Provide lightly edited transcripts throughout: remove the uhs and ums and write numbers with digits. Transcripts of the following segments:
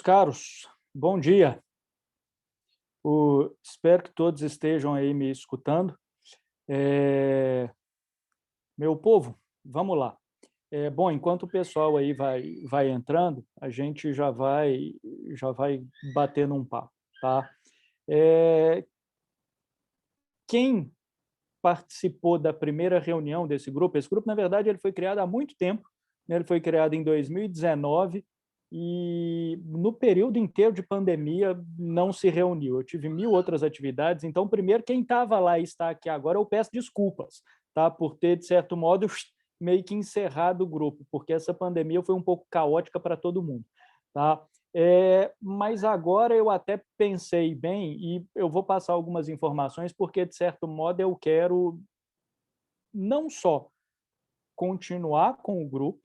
Caros, bom dia. Espero que todos estejam aí me escutando. Eh, Meu povo, vamos lá. Bom, enquanto o pessoal aí vai entrando, a gente já vai batendo um papo, tá? Eh, Quem participou da primeira reunião desse grupo? Esse grupo, na verdade, ele foi criado há muito tempo, né? Ele foi criado em 2019 e no período inteiro de pandemia não se reuniu. Eu tive mil outras atividades, então, primeiro, quem estava lá e está aqui agora, eu peço desculpas, tá? Por ter, de certo modo, meio que encerrado o grupo, porque essa pandemia foi um pouco caótica para todo mundo, tá? Mas agora eu até pensei bem e eu vou passar algumas informações, porque, de certo modo, eu quero não só continuar com o grupo,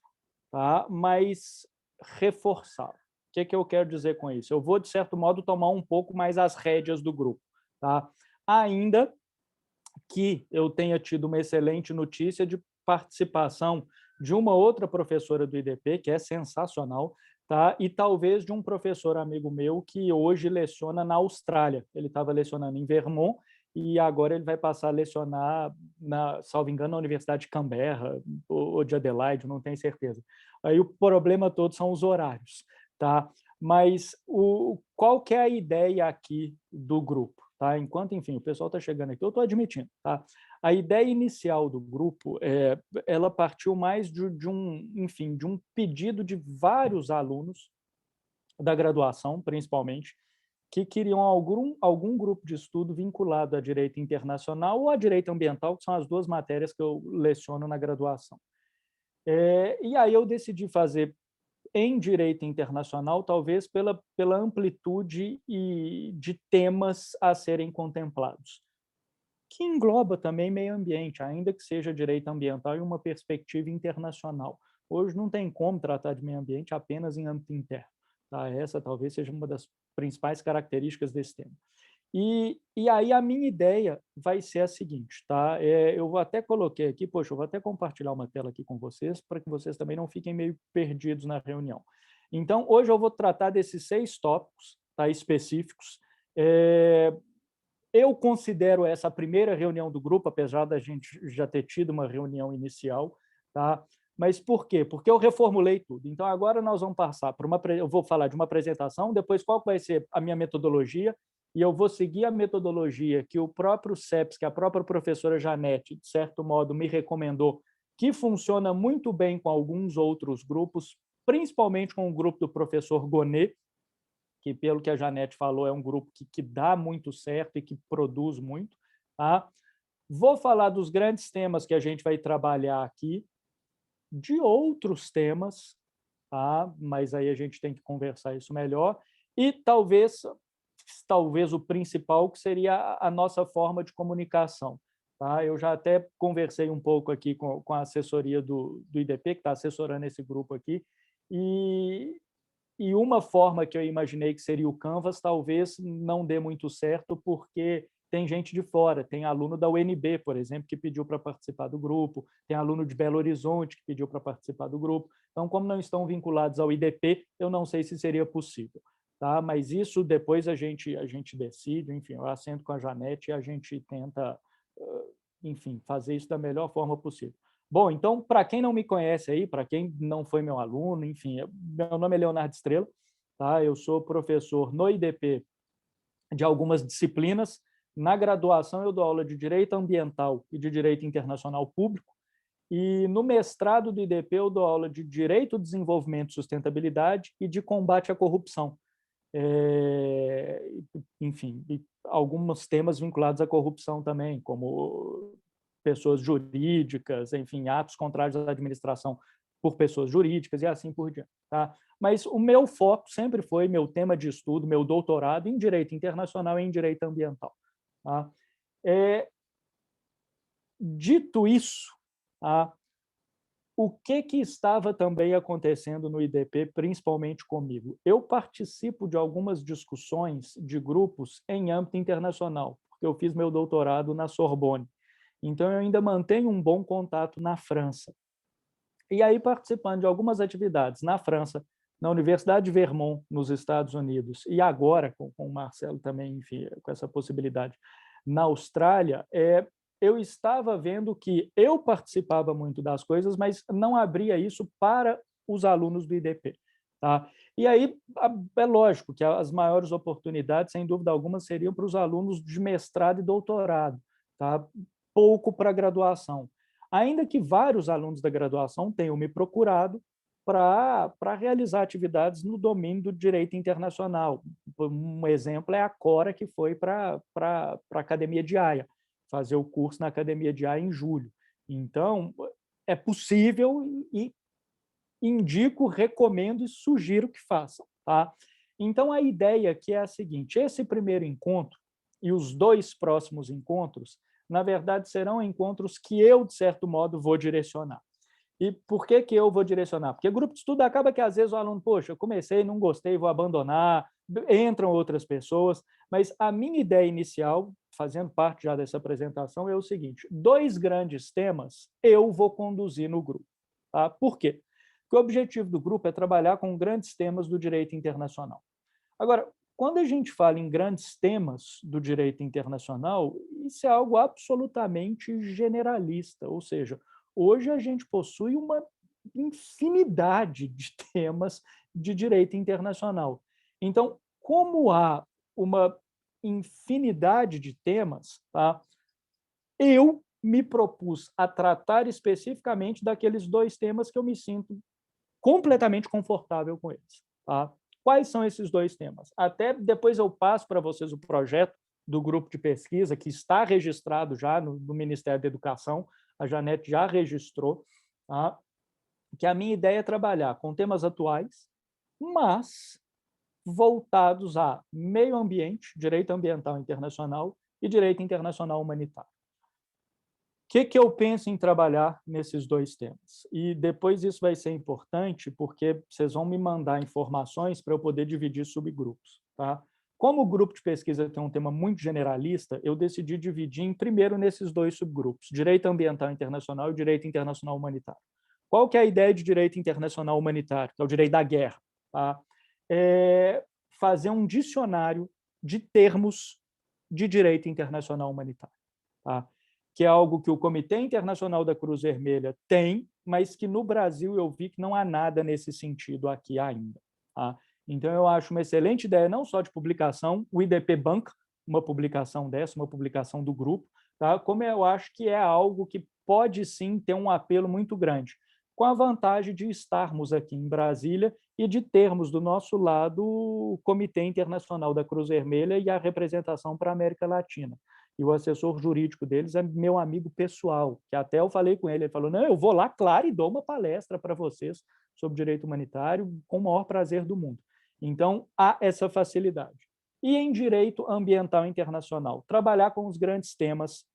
tá? Mas reforçá-lo. O que eu quero dizer com isso? Eu vou, de certo modo, tomar um pouco mais as rédeas do grupo. Tá? Ainda que eu tenha tido uma excelente notícia de participação de uma outra professora do IDP, que é sensacional, tá? E talvez de um professor amigo meu que hoje leciona na Austrália. Ele estava lecionando em Vermont e agora ele vai passar a lecionar, salvo engano, na Universidade de Canberra ou de Adelaide, não tenho certeza. Aí o problema todo são os horários, tá? Mas qual que é a ideia aqui do grupo? Tá? Enquanto, enfim, o pessoal está chegando aqui, eu estou admitindo. Tá? A ideia inicial do grupo, ela partiu mais enfim, de um pedido de vários alunos da graduação, principalmente, que queriam algum grupo de estudo vinculado a direito internacional ou a direito ambiental, que são as duas matérias que eu leciono na graduação. E aí eu decidi fazer em direito internacional, talvez pela amplitude de temas a serem contemplados, que engloba também meio ambiente, ainda que seja direito ambiental e uma perspectiva internacional. Hoje não tem como tratar de meio ambiente apenas em âmbito interno. Tá? Essa talvez seja uma das principais características desse tema. E aí a minha ideia vai ser a seguinte, tá? Eu até coloquei aqui, poxa, eu vou até compartilhar uma tela aqui com vocês, para que vocês também não fiquem meio perdidos na reunião. Então, hoje eu vou tratar desses 6 tópicos, tá, específicos. Eu considero essa a primeira reunião do grupo, apesar da gente já ter tido uma reunião inicial, tá? Mas por quê? Porque eu reformulei tudo. Então, agora nós vamos passar por eu vou falar de uma apresentação, depois qual vai ser a minha metodologia, e eu vou seguir a metodologia que o próprio CEPS, que a própria professora Janete, de certo modo, me recomendou, que funciona muito bem com alguns outros grupos, principalmente com o grupo do professor Gonet, que, pelo que a Janete falou, é um grupo que dá muito certo e que produz muito. Tá? Vou falar dos grandes temas que a gente vai trabalhar aqui, de outros temas, tá? Mas aí a gente tem que conversar isso melhor, e talvez o principal, que seria a nossa forma de comunicação. Tá? Eu já até conversei um pouco aqui com a assessoria do IDP, que está assessorando esse grupo aqui, e, e uma forma que eu imaginei que seria o Canvas, talvez não dê muito certo, porque tem gente de fora, tem aluno da UNB, por exemplo, que pediu para participar do grupo, tem aluno de Belo Horizonte que pediu para participar do grupo. Então, como não estão vinculados ao IDP, eu não sei se seria possível. Tá? Mas isso depois a gente decide, enfim, eu assento com a Janete e a gente tenta, enfim, fazer isso da melhor forma possível. Bom, então, para quem não me conhece aí, para quem não foi meu aluno, enfim, meu nome é Leonardo Estrela, tá? Eu sou professor no IDP de algumas disciplinas. Na graduação, eu dou aula de Direito Ambiental e de Direito Internacional Público, e no mestrado do IDP, eu dou aula de Direito, Desenvolvimento e Sustentabilidade e de Combate à Corrupção. Enfim, e alguns temas vinculados à corrupção também, como pessoas jurídicas, enfim, atos contrários à administração por pessoas jurídicas e assim por diante. Tá? Mas o meu foco sempre foi, meu tema de estudo, meu doutorado em Direito Internacional e em Direito Ambiental. Tá? Dito isso, tá? O que estava também acontecendo no IDP, principalmente comigo? Eu participo de algumas discussões de grupos em âmbito internacional, porque eu fiz meu doutorado na Sorbonne. Então, eu ainda mantenho um bom contato na França. E aí, participando de algumas atividades na França, na Universidade de Vermont, nos Estados Unidos, e agora com o Marcelo também, enfim, com essa possibilidade, na Austrália, eu estava vendo que eu participava muito das coisas, mas não abria isso para os alunos do IDP. Tá? E aí, é lógico que as maiores oportunidades, sem dúvida alguma, seriam para os alunos de mestrado e doutorado, tá? Pouco para a graduação. Ainda que vários alunos da graduação tenham me procurado para realizar atividades no domínio do direito internacional. Um exemplo é a Cora, que foi para a Academia de Haia, fazer o curso na Academia de Haia em julho. Então, é possível e indico, recomendo e sugiro que façam. Tá? Então, a ideia aqui é a seguinte: esse primeiro encontro e os 2 próximos encontros, na verdade, serão encontros que eu, de certo modo, vou direcionar. E por que eu vou direcionar? Porque grupo de estudo acaba que, às vezes, o aluno, poxa, eu comecei, não gostei, vou abandonar, entram outras pessoas, mas a minha ideia inicial, fazendo parte já dessa apresentação, é o seguinte: 2 grandes temas eu vou conduzir no grupo. Tá? Por quê? Porque o objetivo do grupo é trabalhar com grandes temas do direito internacional. Agora, quando a gente fala em grandes temas do direito internacional, isso é algo absolutamente generalista, ou seja, hoje a gente possui uma infinidade de temas de direito internacional. Então, como há uma infinidade de temas, tá? Eu me propus a tratar especificamente daqueles 2 temas que eu me sinto completamente confortável com eles. Tá? Quais são esses 2 temas? Até depois eu passo para vocês o projeto do grupo de pesquisa, que está registrado já no Ministério da Educação, a Janete já registrou, tá? Que a minha ideia é trabalhar com temas atuais, mas voltados a meio ambiente, direito ambiental internacional e direito internacional humanitário. Que eu penso em trabalhar nesses 2 temas? E depois isso vai ser importante, porque vocês vão me mandar informações para eu poder dividir subgrupos. Tá? Como o grupo de pesquisa tem um tema muito generalista, eu decidi dividir em primeiro nesses 2 subgrupos, direito ambiental internacional e direito internacional humanitário. Qual que é a ideia de direito internacional humanitário? Que é o direito da guerra. Tá? É fazer um dicionário de termos de direito internacional humanitário. Tá? Que é algo que o Comitê Internacional da Cruz Vermelha tem, mas que no Brasil eu vi que não há nada nesse sentido aqui ainda. Tá? Então, eu acho uma excelente ideia, não só de publicação, o IDP banca uma publicação dessa, uma publicação do grupo, tá? Como eu acho que é algo que pode sim ter um apelo muito grande, com a vantagem de estarmos aqui em Brasília e de termos do nosso lado o Comitê Internacional da Cruz Vermelha e a representação para a América Latina. E o assessor jurídico deles é meu amigo pessoal, que até eu falei com ele, ele falou, não, eu vou lá, claro, e dou uma palestra para vocês sobre direito humanitário com o maior prazer do mundo. Então, há essa facilidade. E em direito ambiental internacional, trabalhar com os grandes temas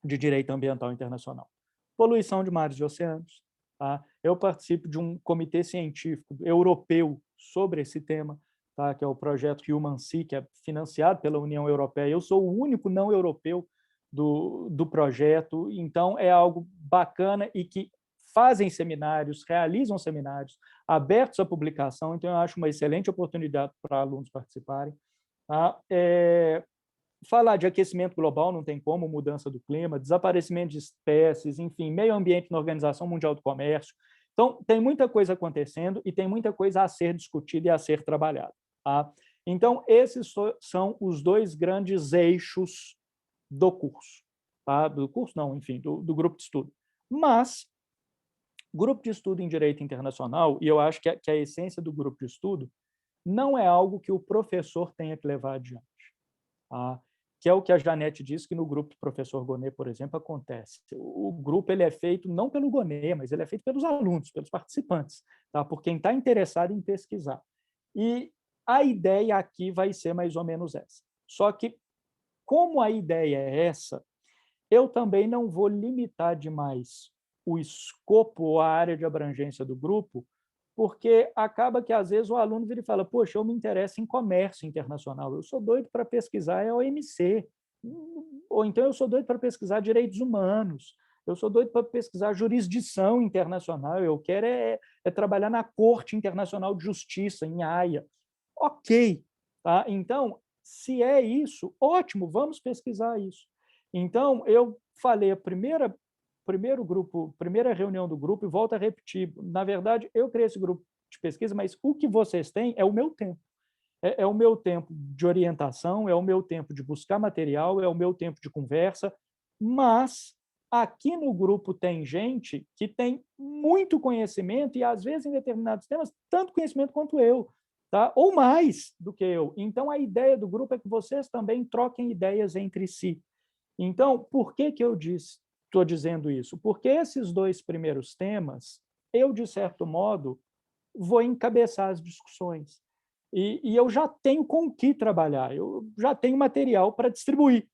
de direito ambiental internacional. Poluição de mares e oceanos. Tá? Eu participo de um comitê científico europeu sobre esse tema, tá? Que é o projeto Human Sea, que é financiado pela União Europeia. Eu sou o único não europeu do projeto, então é algo bacana e que fazem seminários, realizam seminários abertos à publicação, então eu acho uma excelente oportunidade para alunos participarem. Tá? Falar de aquecimento global não tem como, mudança do clima, desaparecimento de espécies, enfim, meio ambiente na Organização Mundial do Comércio. Então, tem muita coisa acontecendo e tem muita coisa a ser discutida e a ser trabalhada. Tá? Então, esses são os 2 grandes eixos do curso. Tá? Do curso, não, enfim, do grupo de estudo. Mas, grupo de estudo em direito internacional, e eu acho que a essência do grupo de estudo não é algo que o professor tenha que levar adiante. Tá? Que é o que a Janete disse que no grupo do professor Gonet, por exemplo, acontece. O grupo ele é feito não pelo Gonet, mas ele é feito pelos alunos, pelos participantes, tá? Por quem está interessado em pesquisar. E a ideia aqui vai ser mais ou menos essa. Só que, como a ideia é essa, eu também não vou limitar demais o escopo ou a área de abrangência do grupo, porque acaba que, às vezes, o aluno vira e fala, poxa, eu me interesso em comércio internacional, eu sou doido para pesquisar a OMC, ou então eu sou doido para pesquisar direitos humanos. Eu sou doido para pesquisar jurisdição internacional, eu quero trabalhar na Corte Internacional de Justiça, em Haia. Ok, tá? Então, se é isso, ótimo, vamos pesquisar isso. Então, eu falei primeiro grupo, primeira reunião do grupo, e volto a repetir, na verdade, eu criei esse grupo de pesquisa, mas o que vocês têm é o meu tempo. É o meu tempo de orientação, é o meu tempo de buscar material, é o meu tempo de conversa, mas aqui no grupo tem gente que tem muito conhecimento e, às vezes, em determinados temas, tanto conhecimento quanto eu, tá? Ou mais do que eu. Então, a ideia do grupo é que vocês também troquem ideias entre si. Então, por que eu estou dizendo isso? Porque esses dois primeiros temas, eu, de certo modo, vou encabeçar as discussões. E eu já tenho com o que trabalhar, eu já tenho material para distribuir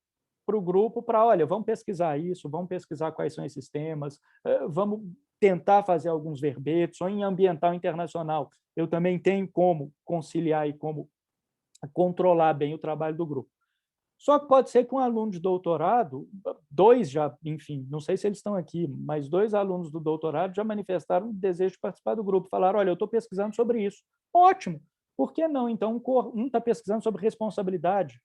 para o grupo, para, olha, vamos pesquisar isso, vamos pesquisar quais são esses temas, vamos tentar fazer alguns verbetes, ou em ambiental internacional, eu também tenho como conciliar e como controlar bem o trabalho do grupo. Só que pode ser que um aluno de doutorado, dois já, enfim, não sei se eles estão aqui, mas dois alunos do doutorado já manifestaram o desejo de participar do grupo, falaram, olha, eu estou pesquisando sobre isso. Ótimo, por que não? Então, um está pesquisando sobre responsabilidade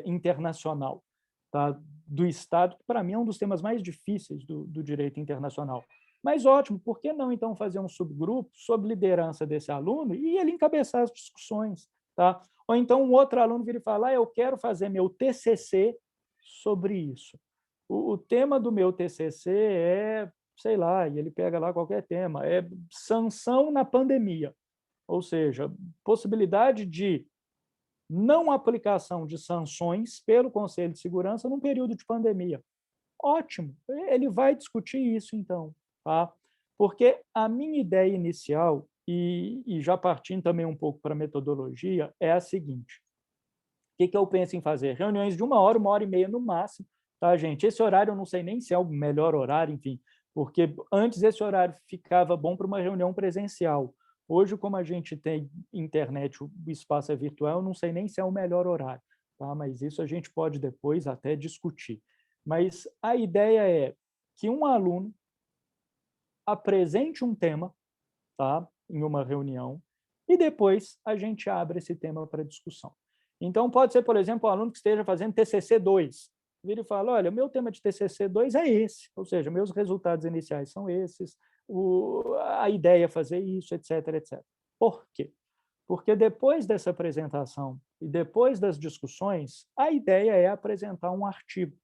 internacional, tá? Do Estado, que para mim é um dos temas mais difíceis do direito internacional. Mas ótimo, por que não então fazer um subgrupo sob liderança desse aluno e ele encabeçar as discussões, tá? Ou então um outro aluno vira e fala, eu quero fazer meu TCC sobre isso. O tema do meu TCC é, sei lá, e ele pega lá qualquer tema, é sanção na pandemia, ou seja, possibilidade de não aplicação de sanções pelo Conselho de Segurança num período de pandemia. Ótimo, ele vai discutir isso então, tá? Porque a minha ideia inicial, e já partindo também um pouco para a metodologia, é a seguinte: o que eu penso em fazer? Reuniões de 1 hora e meia no máximo, tá, gente? Esse horário eu não sei nem se é o melhor horário, enfim, porque antes esse horário ficava bom para uma reunião presencial. Hoje, como a gente tem internet, o espaço é virtual, eu não sei nem se é o melhor horário, tá? Mas isso a gente pode depois até discutir. Mas a ideia é que um aluno apresente um tema, tá, em uma reunião, e depois a gente abre esse tema para discussão. Então, pode ser, por exemplo, um aluno que esteja fazendo TCC 2, vira e fala, olha, o meu tema de TCC 2 é esse, ou seja, meus resultados iniciais são esses, a ideia é fazer isso, etc, etc. Por quê? Porque depois dessa apresentação e depois das discussões, a ideia é apresentar um artigo,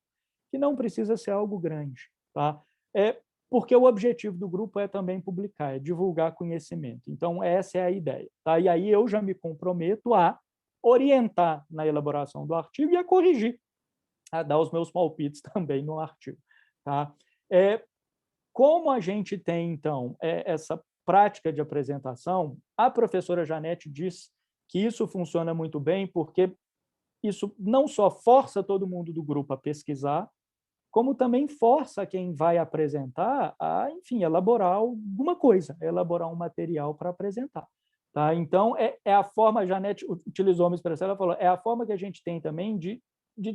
que não precisa ser algo grande, tá? Porque o objetivo do grupo é também publicar, é divulgar conhecimento. Então, essa é a ideia, tá? E aí eu já me comprometo a orientar na elaboração do artigo e a corrigir, a dar os meus palpites também no artigo, tá? Como a gente tem, então, essa prática de apresentação, a professora Janete diz que isso funciona muito bem porque isso não só força todo mundo do grupo a pesquisar, como também força quem vai apresentar a, enfim, elaborar alguma coisa, elaborar um material para apresentar. Tá? Então, é a forma, a Janete utilizou uma expressão, ela falou, é a forma que a gente tem também de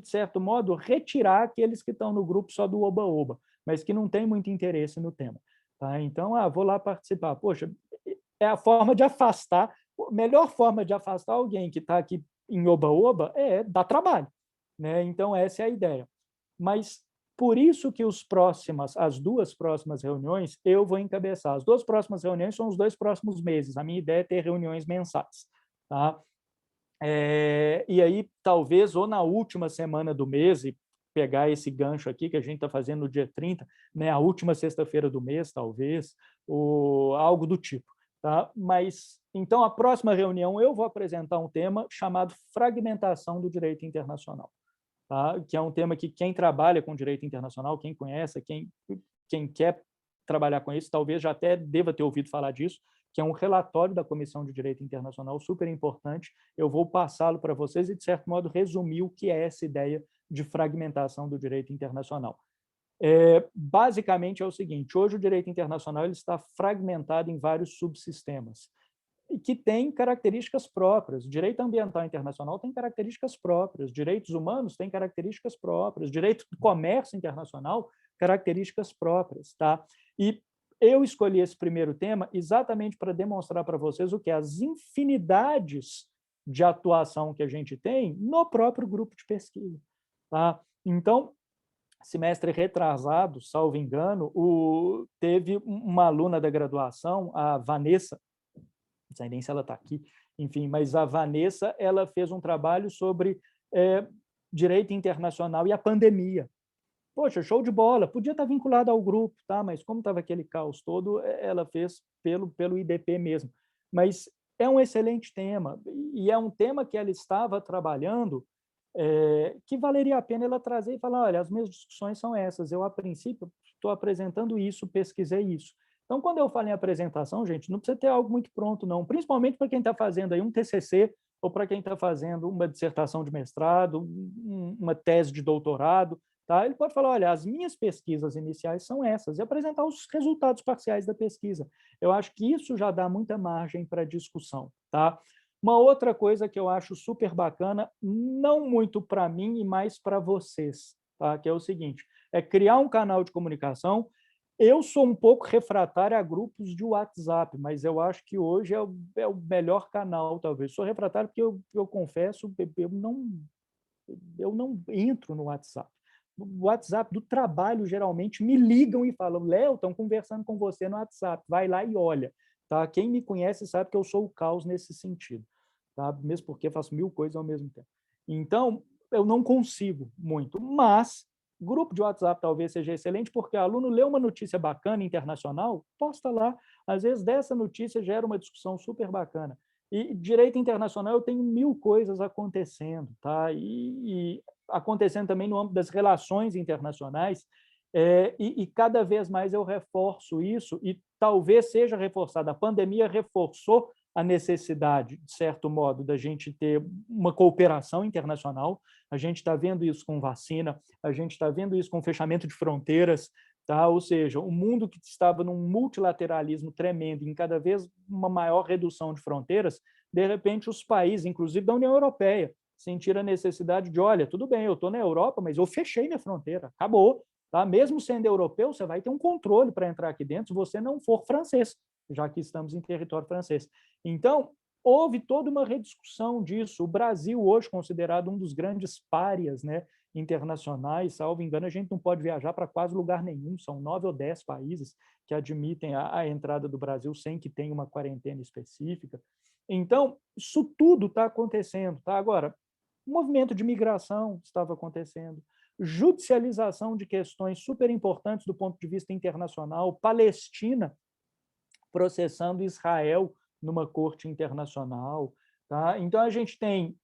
certo modo, retirar aqueles que estão no grupo só do oba-oba, mas que não têm muito interesse no tema. Tá? Então, vou lá participar. Poxa, é a forma de afastar, a melhor forma de afastar alguém que está aqui em oba-oba é dar trabalho. Né? Então, essa é a ideia. Mas por isso que as 2 próximas reuniões eu vou encabeçar. As 2 próximas reuniões são os 2 próximos meses. A minha ideia é ter reuniões mensais. Tá? E aí, talvez, ou na última semana do mês, e pegar esse gancho aqui que a gente está fazendo no dia 30, né, a última sexta-feira do mês, talvez, ou algo do tipo. Tá? Mas, então, a próxima reunião eu vou apresentar um tema chamado fragmentação do direito internacional. Tá? Que é um tema que quem trabalha com direito internacional, quem conhece, quem quer trabalhar com isso, talvez já até deva ter ouvido falar disso, que é um relatório da Comissão de Direito Internacional super importante. Eu vou passá-lo para vocês e, de certo modo, resumir o que é essa ideia de fragmentação do direito internacional. Basicamente é o seguinte, hoje o direito internacional ele está fragmentado em vários subsistemas, e que tem características próprias. O direito ambiental internacional tem características próprias, direitos humanos têm características próprias, direito do comércio internacional características próprias, tá? E eu escolhi esse primeiro tema exatamente para demonstrar para vocês o que? As infinidades de atuação que a gente tem no próprio grupo de pesquisa, tá? Então, semestre retrasado, salvo engano, teve uma aluna da graduação, a Vanessa, não sei nem se ela está aqui, enfim, mas a Vanessa, ela fez um trabalho sobre direito internacional e a pandemia. Poxa, show de bola, podia estar vinculado ao grupo, tá? Mas como estava aquele caos todo, ela fez pelo IDP mesmo. Mas é um excelente tema, e é um tema que ela estava trabalhando que valeria a pena ela trazer e falar, olha, as minhas discussões são essas, eu, a princípio, estou apresentando isso, pesquisei isso. Então, quando eu falo em apresentação, gente, não precisa ter algo muito pronto, não, principalmente para quem está fazendo aí um TCC ou para quem está fazendo uma dissertação de mestrado, uma tese de doutorado, tá? Ele pode falar, olha, as minhas pesquisas iniciais são essas, e apresentar os resultados parciais da pesquisa. Eu acho que isso já dá muita margem para discussão, tá? Uma outra coisa que eu acho super bacana, não muito para mim e mais para vocês, tá? Que é o seguinte, é criar um canal de comunicação. Eu sou um pouco refratário a grupos de WhatsApp, mas eu acho que hoje é o melhor canal, talvez. Sou refratário porque eu confesso, eu não entro no WhatsApp. O WhatsApp do trabalho, geralmente, me ligam e falam, Léo, estão conversando com você no WhatsApp, vai lá e olha. Tá? Quem me conhece sabe que eu sou o caos nesse sentido, tá? Mesmo porque faço 1000 coisas ao mesmo tempo. Então, eu não consigo muito, mas grupo de WhatsApp talvez seja excelente, porque o aluno lê uma notícia bacana internacional, posta lá, às vezes dessa notícia gera uma discussão super bacana. E direito internacional eu tenho 1000 coisas acontecendo, tá? E acontecendo também no âmbito das relações internacionais, e cada vez mais eu reforço isso, e talvez seja reforçada. A pandemia reforçou a necessidade, de certo modo, da gente ter uma cooperação internacional. A gente está vendo isso com vacina, a gente está vendo isso com fechamento de fronteiras, tá? Ou seja, o mundo que estava num multilateralismo tremendo, em cada vez uma maior redução de fronteiras, de repente os países, inclusive da União Europeia, sentiram a necessidade de, olha, tudo bem, eu estou na Europa, mas eu fechei minha fronteira, acabou. Tá? Mesmo sendo europeu, você vai ter um controle para entrar aqui dentro se você não for francês, já que estamos em território francês. Então, houve toda uma rediscussão disso. O Brasil, hoje, considerado um dos grandes párias, né, internacionais, salvo engano, a gente não pode viajar para quase lugar nenhum, são 9 ou 10 países que admitem a entrada do Brasil sem que tenha uma quarentena específica. Então, isso tudo está acontecendo. Tá? Agora, o movimento de migração estava acontecendo, judicialização de questões super importantes do ponto de vista internacional, Palestina processando Israel numa corte internacional. Tá? Então, a gente tem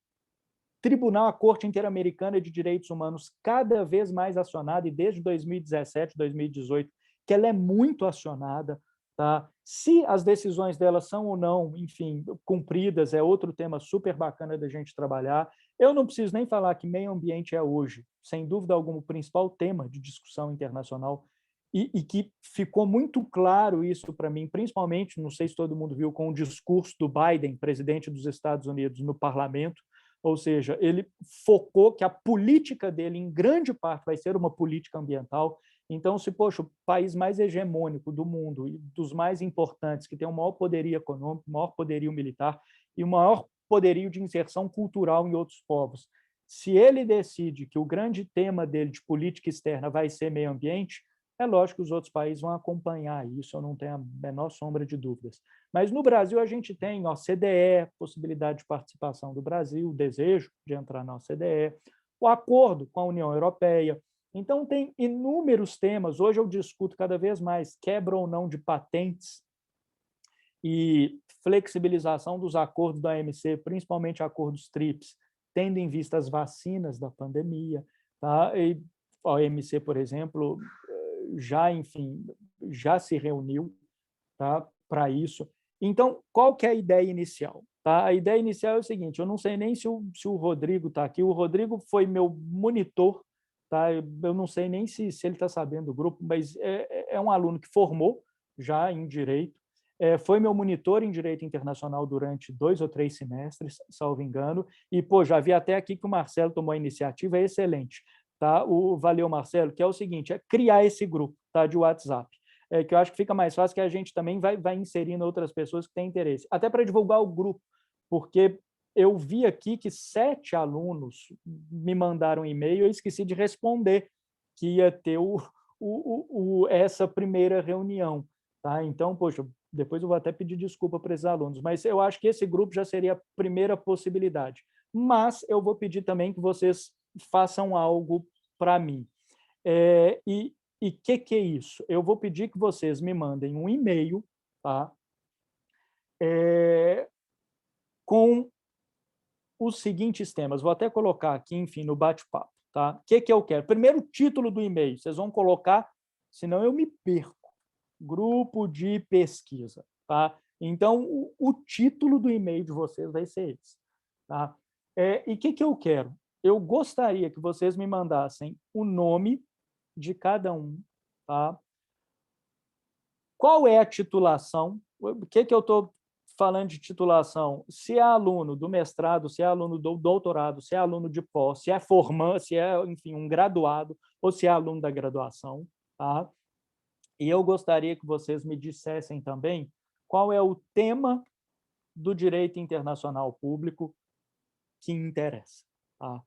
Tribunal, a Corte Interamericana de Direitos Humanos, cada vez mais acionada, e desde 2017, 2018, que ela é muito acionada. Tá? Se as decisões dela são ou não, enfim, cumpridas, é outro tema super bacana da gente trabalhar. Eu não preciso nem falar que meio ambiente é hoje, sem dúvida alguma, o principal tema de discussão internacional, e que ficou muito claro isso para mim, principalmente, não sei se todo mundo viu, com o discurso do Biden, presidente dos Estados Unidos, no parlamento. Ou seja, ele focou que a política dele, em grande parte, vai ser uma política ambiental. Então, se, poxa, o país mais hegemônico do mundo e dos mais importantes, que tem o maior poderio econômico, o maior poderio militar e o maior poderio de inserção cultural em outros povos, se ele decide que o grande tema dele de política externa vai ser meio ambiente, é lógico que os outros países vão acompanhar isso, eu não tenho a menor sombra de dúvidas. Mas no Brasil a gente tem OCDE, possibilidade de participação do Brasil, desejo de entrar na OCDE, o acordo com a União Europeia. Então tem inúmeros temas, hoje eu discuto cada vez mais quebra ou não de patentes e flexibilização dos acordos da OMC, principalmente acordos TRIPS, tendo em vista as vacinas da pandemia. Tá? E a OMC, por exemplo, enfim, já se reuniu, tá, para isso. Então, qual que é a ideia inicial? Tá? A ideia inicial é o seguinte, eu não sei nem se o Rodrigo está aqui, o Rodrigo foi meu monitor, tá? Eu não sei nem se ele está sabendo do grupo, mas é um aluno que formou já em Direito, foi meu monitor em Direito Internacional durante 2 ou 3 semestres, salvo engano, e, pô, já vi até aqui que o Marcelo tomou a iniciativa, é excelente. tá? Valeu, Marcelo, que é o seguinte, é criar esse grupo, tá? De WhatsApp. Que eu acho que fica mais fácil, que a gente também vai inserindo outras pessoas que têm interesse. Até para divulgar o grupo, porque eu vi aqui que 7 alunos me mandaram um e-mail, eu esqueci de responder que ia ter essa primeira reunião. Tá? Então, poxa, depois eu vou até pedir desculpa para esses alunos, mas eu acho que esse grupo já seria a primeira possibilidade. Mas eu vou pedir também que vocês façam algo para mim. E o que é isso? Eu vou pedir que vocês me mandem um e-mail, tá? Com os seguintes temas. Vou até colocar aqui, enfim, no bate-papo. Tá? O que eu quero? Primeiro, o título do e-mail. Vocês vão colocar, senão eu me perco. Grupo de pesquisa. Tá? Então, o título do e-mail de vocês vai ser esse. Tá? E o que eu quero? Eu gostaria que vocês me mandassem o nome de cada um. Tá? Qual é a titulação? O que eu estou falando de titulação? Se é aluno do mestrado, se é aluno do doutorado, se é aluno de pós, se é formando, se é, enfim, um graduado, ou se é aluno da graduação. Tá? E eu gostaria que vocês me dissessem também qual é o tema do direito internacional público que interessa. Tá?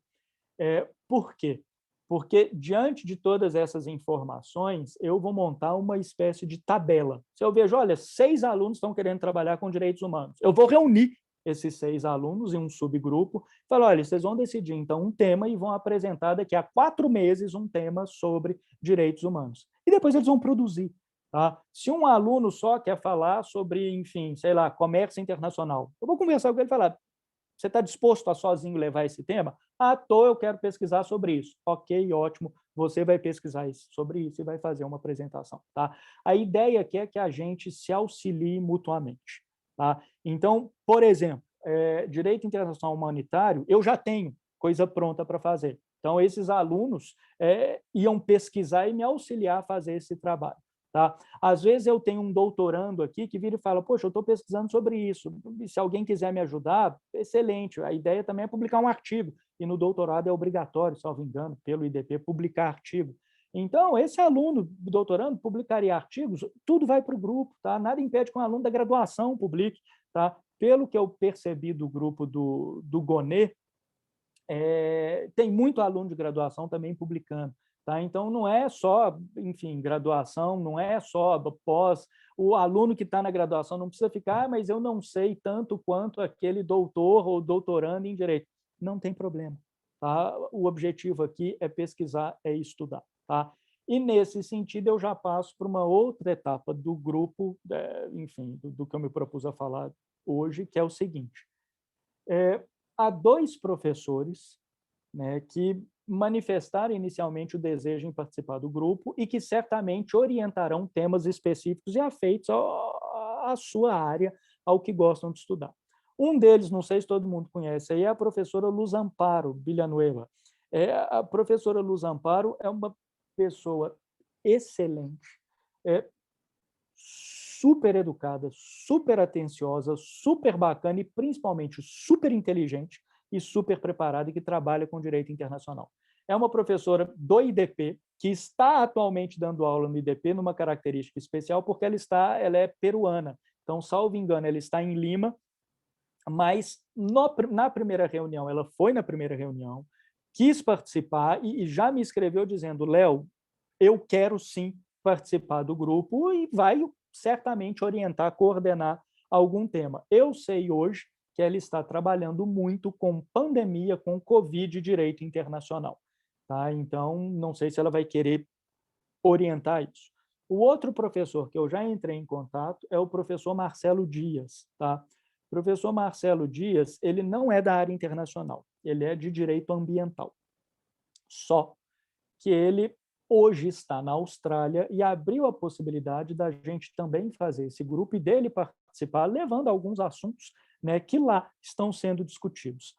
Por quê? Porque, diante de todas essas informações, eu vou montar uma espécie de tabela. Se eu vejo, olha, 6 alunos estão querendo trabalhar com direitos humanos, eu vou reunir esses 6 alunos em um subgrupo e falar, olha, vocês vão decidir, então, um tema e vão apresentar daqui a 4 meses um tema sobre direitos humanos. E depois eles vão produzir. Tá? Se um aluno só quer falar sobre, enfim, sei lá, comércio internacional, eu vou conversar com ele e falar, você está disposto a sozinho levar esse tema? À toa eu quero pesquisar sobre isso. Ok, ótimo. Você vai pesquisar sobre isso e vai fazer uma apresentação. Tá? A ideia aqui é que a gente se auxilie mutuamente. Tá? Então, por exemplo, direito internacional humanitário, eu já tenho coisa pronta para fazer. Então, esses alunos iam pesquisar e me auxiliar a fazer esse trabalho. Tá? Às vezes eu tenho um doutorando aqui que vira e fala, poxa, eu estou pesquisando sobre isso, e se alguém quiser me ajudar, excelente. A ideia também é publicar um artigo, e no doutorado é obrigatório, salvo engano, pelo IDP, publicar artigo. Então, esse aluno doutorando publicaria artigos, tudo vai para o grupo, tá? Nada impede que um aluno da graduação publique. Tá? Pelo que eu percebi do grupo do Gonê, tem muito aluno de graduação também publicando. Tá? Então, não é só, enfim, graduação, não é só pós. O aluno que está na graduação não precisa ficar, mas eu não sei tanto quanto aquele doutor ou doutorando em direito. Não tem problema. Tá? O objetivo aqui é pesquisar, é estudar. Tá? E, nesse sentido, eu já passo para uma outra etapa do grupo, enfim, do que eu me propus a falar hoje, que é o seguinte. Há 2 professores, né, que manifestaram inicialmente o desejo em participar do grupo e que certamente orientarão temas específicos e afeitos à sua área, ao que gostam de estudar. Um deles, não sei se todo mundo conhece, aí é a professora Luz Amparo Villanueva. A professora Luz Amparo é uma pessoa excelente, super educada, super atenciosa, super bacana e, principalmente, super inteligente e super preparada e que trabalha com direito internacional. É uma professora do IDP, que está atualmente dando aula no IDP numa característica especial, porque ela é peruana. Então, salvo engano, ela está em Lima, mas na primeira reunião, ela foi na primeira reunião, quis participar e já me escreveu dizendo, Léo, eu quero sim participar do grupo e vai certamente orientar, coordenar algum tema. Eu sei hoje que ela está trabalhando muito com pandemia, com Covid e direito internacional. Tá? Então, não sei se ela vai querer orientar isso. O outro professor que eu já entrei em contato é o professor Marcelo Dias. Tá? O professor Marcelo Dias, ele não é da área internacional, ele é de direito ambiental. Só que ele hoje está na Austrália e abriu a possibilidade da gente também fazer esse grupo e dele participar, levando alguns assuntos, né, que lá estão sendo discutidos.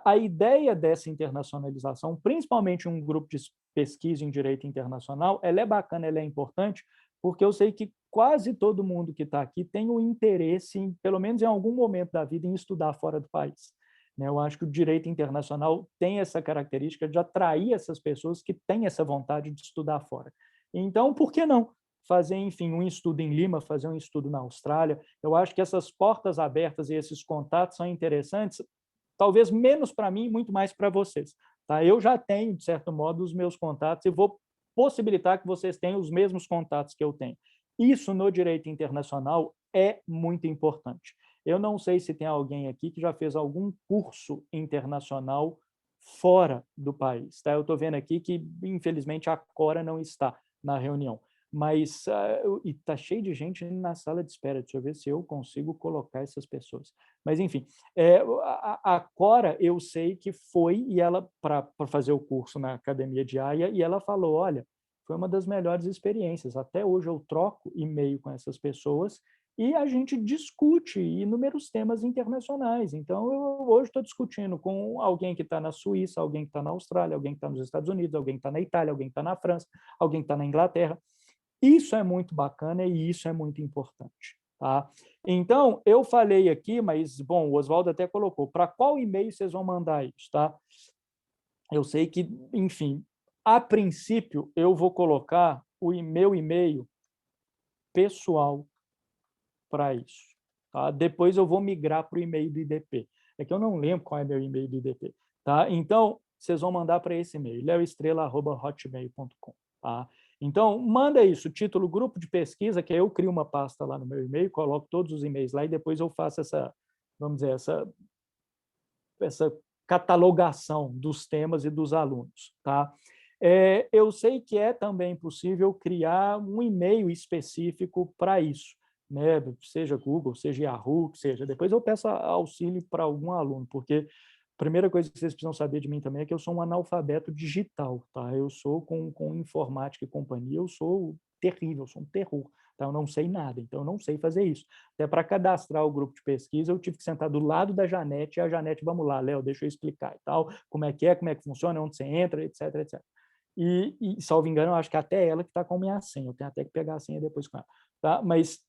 A ideia dessa internacionalização, principalmente um grupo de pesquisa em direito internacional, ela é bacana, ela é importante, porque eu sei que quase todo mundo que está aqui tem o interesse, pelo menos em algum momento da vida, em estudar fora do país. né? Eu acho que o direito internacional tem essa característica de atrair essas pessoas que têm essa vontade de estudar fora. Então, por que não fazer, enfim, um estudo em Lima, fazer um estudo na Austrália? Eu acho que essas portas abertas e esses contatos são interessantes, talvez menos para mim, muito mais para vocês. Tá? Eu já tenho, de certo modo, os meus contatos e vou possibilitar que vocês tenham os mesmos contatos que eu tenho. Isso no direito internacional é muito importante. Eu não sei se tem alguém aqui que já fez algum curso internacional fora do país. Tá? Eu estou vendo aqui que, infelizmente, a Cora não está na reunião. Mas e está cheio de gente na sala de espera. Deixa eu ver se eu consigo colocar essas pessoas. Mas, enfim, a Cora, eu sei que foi e ela para fazer o curso na Academia de Haia, e ela falou, olha, foi uma das melhores experiências. Até hoje eu troco e-mail com essas pessoas e a gente discute inúmeros temas internacionais. Então, eu hoje estou discutindo com alguém que está na Suíça, alguém que está na Austrália, alguém que está nos Estados Unidos, alguém que está na Itália, alguém que está na França, alguém que está na Inglaterra. Isso é muito bacana e isso é muito importante. Tá? Então, eu falei aqui, mas, bom, o Oswaldo até colocou, para qual e-mail vocês vão mandar isso? Tá? Eu sei que, enfim, a princípio, eu vou colocar o meu e-mail pessoal para isso. Tá? Depois eu vou migrar para o e-mail do IDP. É que eu não lembro qual é meu e-mail do IDP. Tá? Então, vocês vão mandar para esse e-mail, leoestrela@hotmail.com. Tá? Então, manda isso, título grupo de pesquisa, que eu crio uma pasta lá no meu e-mail, coloco todos os e-mails lá e depois eu faço essa, vamos dizer, essa catalogação dos temas e dos alunos. Tá? Eu sei que é também possível criar um e-mail específico para isso, né? Seja Google, seja Yahoo, seja. Depois eu peço auxílio para algum aluno, porque a primeira coisa que vocês precisam saber de mim também é que eu sou um analfabeto digital, tá? Eu sou com informática e companhia, eu sou terrível, eu sou um terror. Tá? Eu não sei nada, então eu não sei fazer isso. Até para cadastrar o grupo de pesquisa, eu tive que sentar do lado da Janete, e a Janete, vamos lá, Léo, deixa eu explicar e tal, como é que funciona, onde você entra, etc, etc. E salvo engano, eu acho que até ela que está com a minha senha, eu tenho até que pegar a senha depois com ela. Tá? Mas,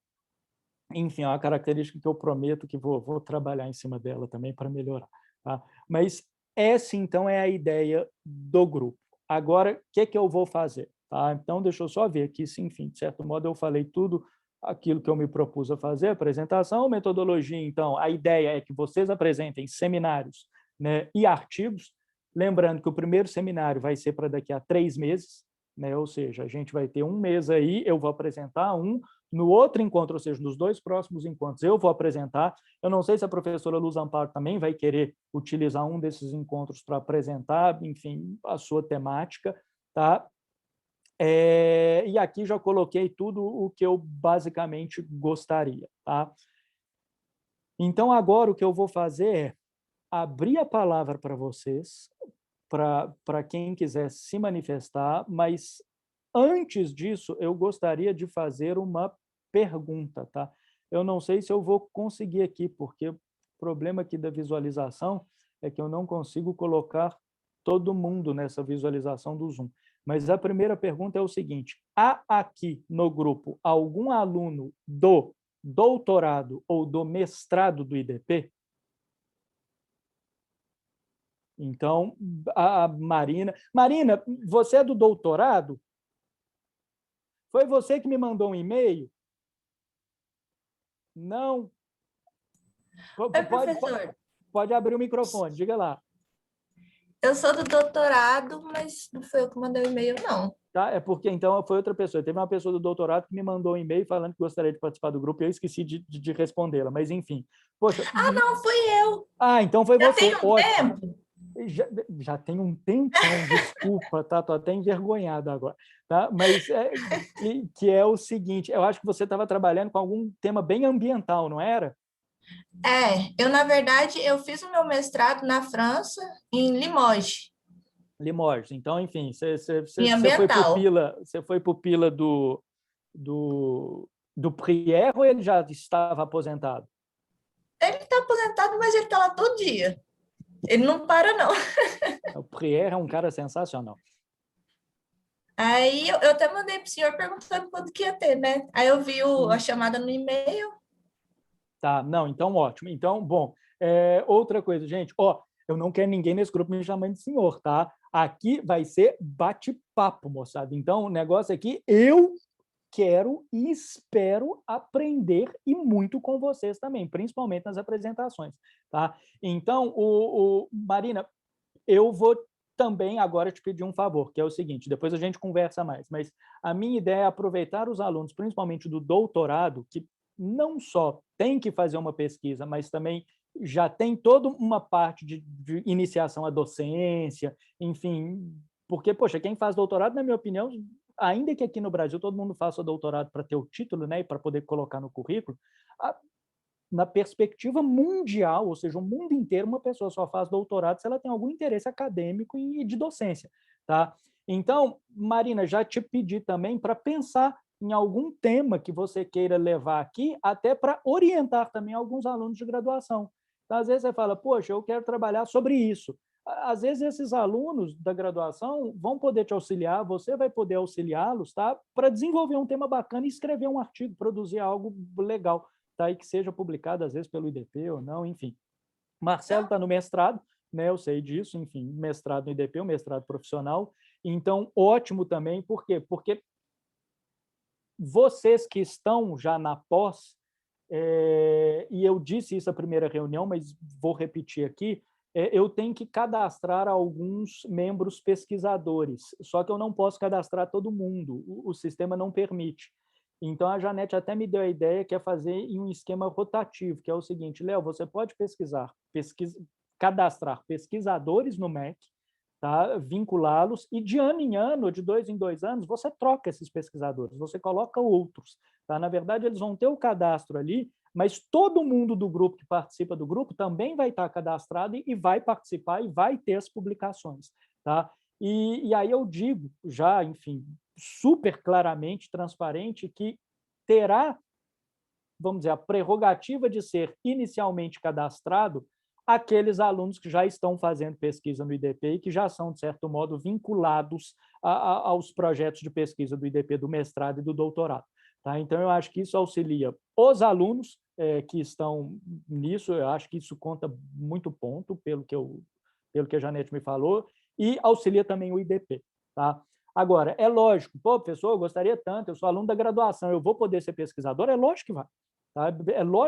enfim, é uma característica que eu prometo que vou trabalhar em cima dela também para melhorar. Tá? Mas essa, então, é a ideia do grupo. Agora, o que eu vou fazer? Tá? Então, deixa eu só ver aqui se, enfim, de certo modo, eu falei tudo aquilo que eu me propus a fazer, apresentação, metodologia. Então, a ideia é que vocês apresentem seminários, né, e artigos. Lembrando que o primeiro seminário vai ser para daqui a 3 meses, né? Ou seja, a gente vai ter um mês aí, eu vou apresentar um, no outro encontro, ou seja, nos 2 próximos encontros, eu vou apresentar. Eu não sei se a professora Luz Amparo também vai querer utilizar um desses encontros para apresentar, enfim, a sua temática, tá? E aqui já coloquei tudo o que eu basicamente gostaria, tá? Então, agora o que eu vou fazer é abrir a palavra para vocês, para quem quiser se manifestar, mas antes disso, eu gostaria de fazer uma pergunta, tá? Eu não sei se eu vou conseguir aqui, porque o problema aqui da visualização é que eu não consigo colocar todo mundo nessa visualização do Zoom. Mas a primeira pergunta é o seguinte: há aqui no grupo algum aluno do doutorado ou do mestrado do IDP? Então, a Marina... Marina, você é do doutorado? Foi você que me mandou um e-mail? Não? Oi, Pode, professor. pode abrir o microfone, diga lá. Eu sou do doutorado, mas não foi eu que mandei o e-mail, não. Tá? É porque então foi outra pessoa. Teve uma pessoa do doutorado que me mandou um e-mail falando que gostaria de participar do grupo e eu esqueci de respondê-la. Mas, enfim. Poxa. Ah, não, fui eu. Ah, então foi Já tem você. um Ótimo. tempo? Já tem um tempão, desculpa, tá? Tô até envergonhado agora, tá? Mas que é o seguinte, eu acho que você estava trabalhando com algum tema bem ambiental, não era? Na verdade, eu fiz o meu mestrado na França, em Limoges, Limoges. Então, enfim, em ambiental. você foi pupila do Prière ou ele já estava aposentado? Ele está aposentado, mas ele está lá todo dia. Ele não para, não. O Prière é um cara sensacional. Aí eu até mandei para o senhor perguntando quando que ia ter, né? Aí eu vi a chamada no e-mail. Tá, não, então ótimo. Então, bom, Outra coisa, gente, ó, eu não quero ninguém nesse grupo me chamando de senhor, tá? Aqui vai ser bate-papo, moçada. Então, o negócio aqui, eu quero e espero aprender e muito com vocês também, principalmente nas apresentações, tá? Então, Marina, eu vou também agora te pedir um favor, que é o seguinte, depois a gente conversa mais, mas a minha ideia é aproveitar os alunos, principalmente do doutorado, que não só tem que fazer uma pesquisa, mas também já tem toda uma parte de iniciação à docência, enfim, porque, poxa, quem faz doutorado, na minha opinião, ainda que aqui no Brasil todo mundo faça doutorado para ter o título, né, e para poder colocar no currículo, na perspectiva mundial, ou seja, o mundo inteiro, uma pessoa só faz doutorado se ela tem algum interesse acadêmico e de docência, tá? Então, Marina, já te pedi também para pensar em algum tema que você queira levar aqui, até para orientar também alguns alunos de graduação. Então, às vezes você fala, poxa, eu quero trabalhar sobre isso. Às vezes esses alunos da graduação vão poder te auxiliar, você vai poder auxiliá-los, tá? Para desenvolver um tema bacana e escrever um artigo, produzir algo legal, tá? E que seja publicado, às vezes, pelo IDP ou não, enfim. Marcelo está no mestrado, né? Eu sei disso, enfim, mestrado no IDP, um mestrado profissional. Então, ótimo também, por quê? Porque vocês que estão já na pós, e eu disse isso na primeira reunião, mas vou repetir aqui, eu tenho que cadastrar alguns membros pesquisadores, só que eu não posso cadastrar todo mundo, o sistema não permite. Então, a Janete até me deu a ideia que é fazer em um esquema rotativo, que é o seguinte, Léo, você pode cadastrar pesquisadores no MEC, tá? Vinculá-los, e de ano em ano, de 2 em 2 anos, você troca esses pesquisadores, você coloca outros. Tá? Na verdade, eles vão ter o cadastro ali, mas todo mundo do grupo que participa do grupo também vai estar cadastrado e vai participar e vai ter as publicações. Tá? E aí eu digo já, enfim, super claramente, transparente, que terá, vamos dizer, a prerrogativa de ser inicialmente cadastrado aqueles alunos que já estão fazendo pesquisa no IDP e que já são, de certo modo, vinculados aos projetos de pesquisa do IDP, do mestrado e do doutorado. Tá? Então, eu acho que isso auxilia os alunos que estão nisso, eu acho que isso conta muito ponto, pelo que a Janete me falou, e auxilia também o IDP. Tá? Agora, é lógico, pô, professor, eu gostaria tanto, eu sou aluno da graduação, eu vou poder ser pesquisador? É lógico que vai. Tá?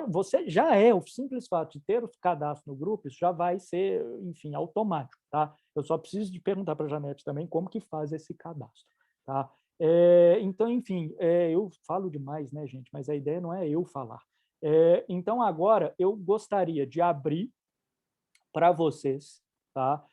Você já é, o simples fato de ter o cadastro no grupo, isso já vai ser, enfim, automático. Tá? Eu só preciso de perguntar para a Janete também como que faz esse cadastro. Tá? Então, enfim, eu falo demais, né, gente? Mas a ideia não é eu falar. Então, agora, eu gostaria de abrir para vocês, tá?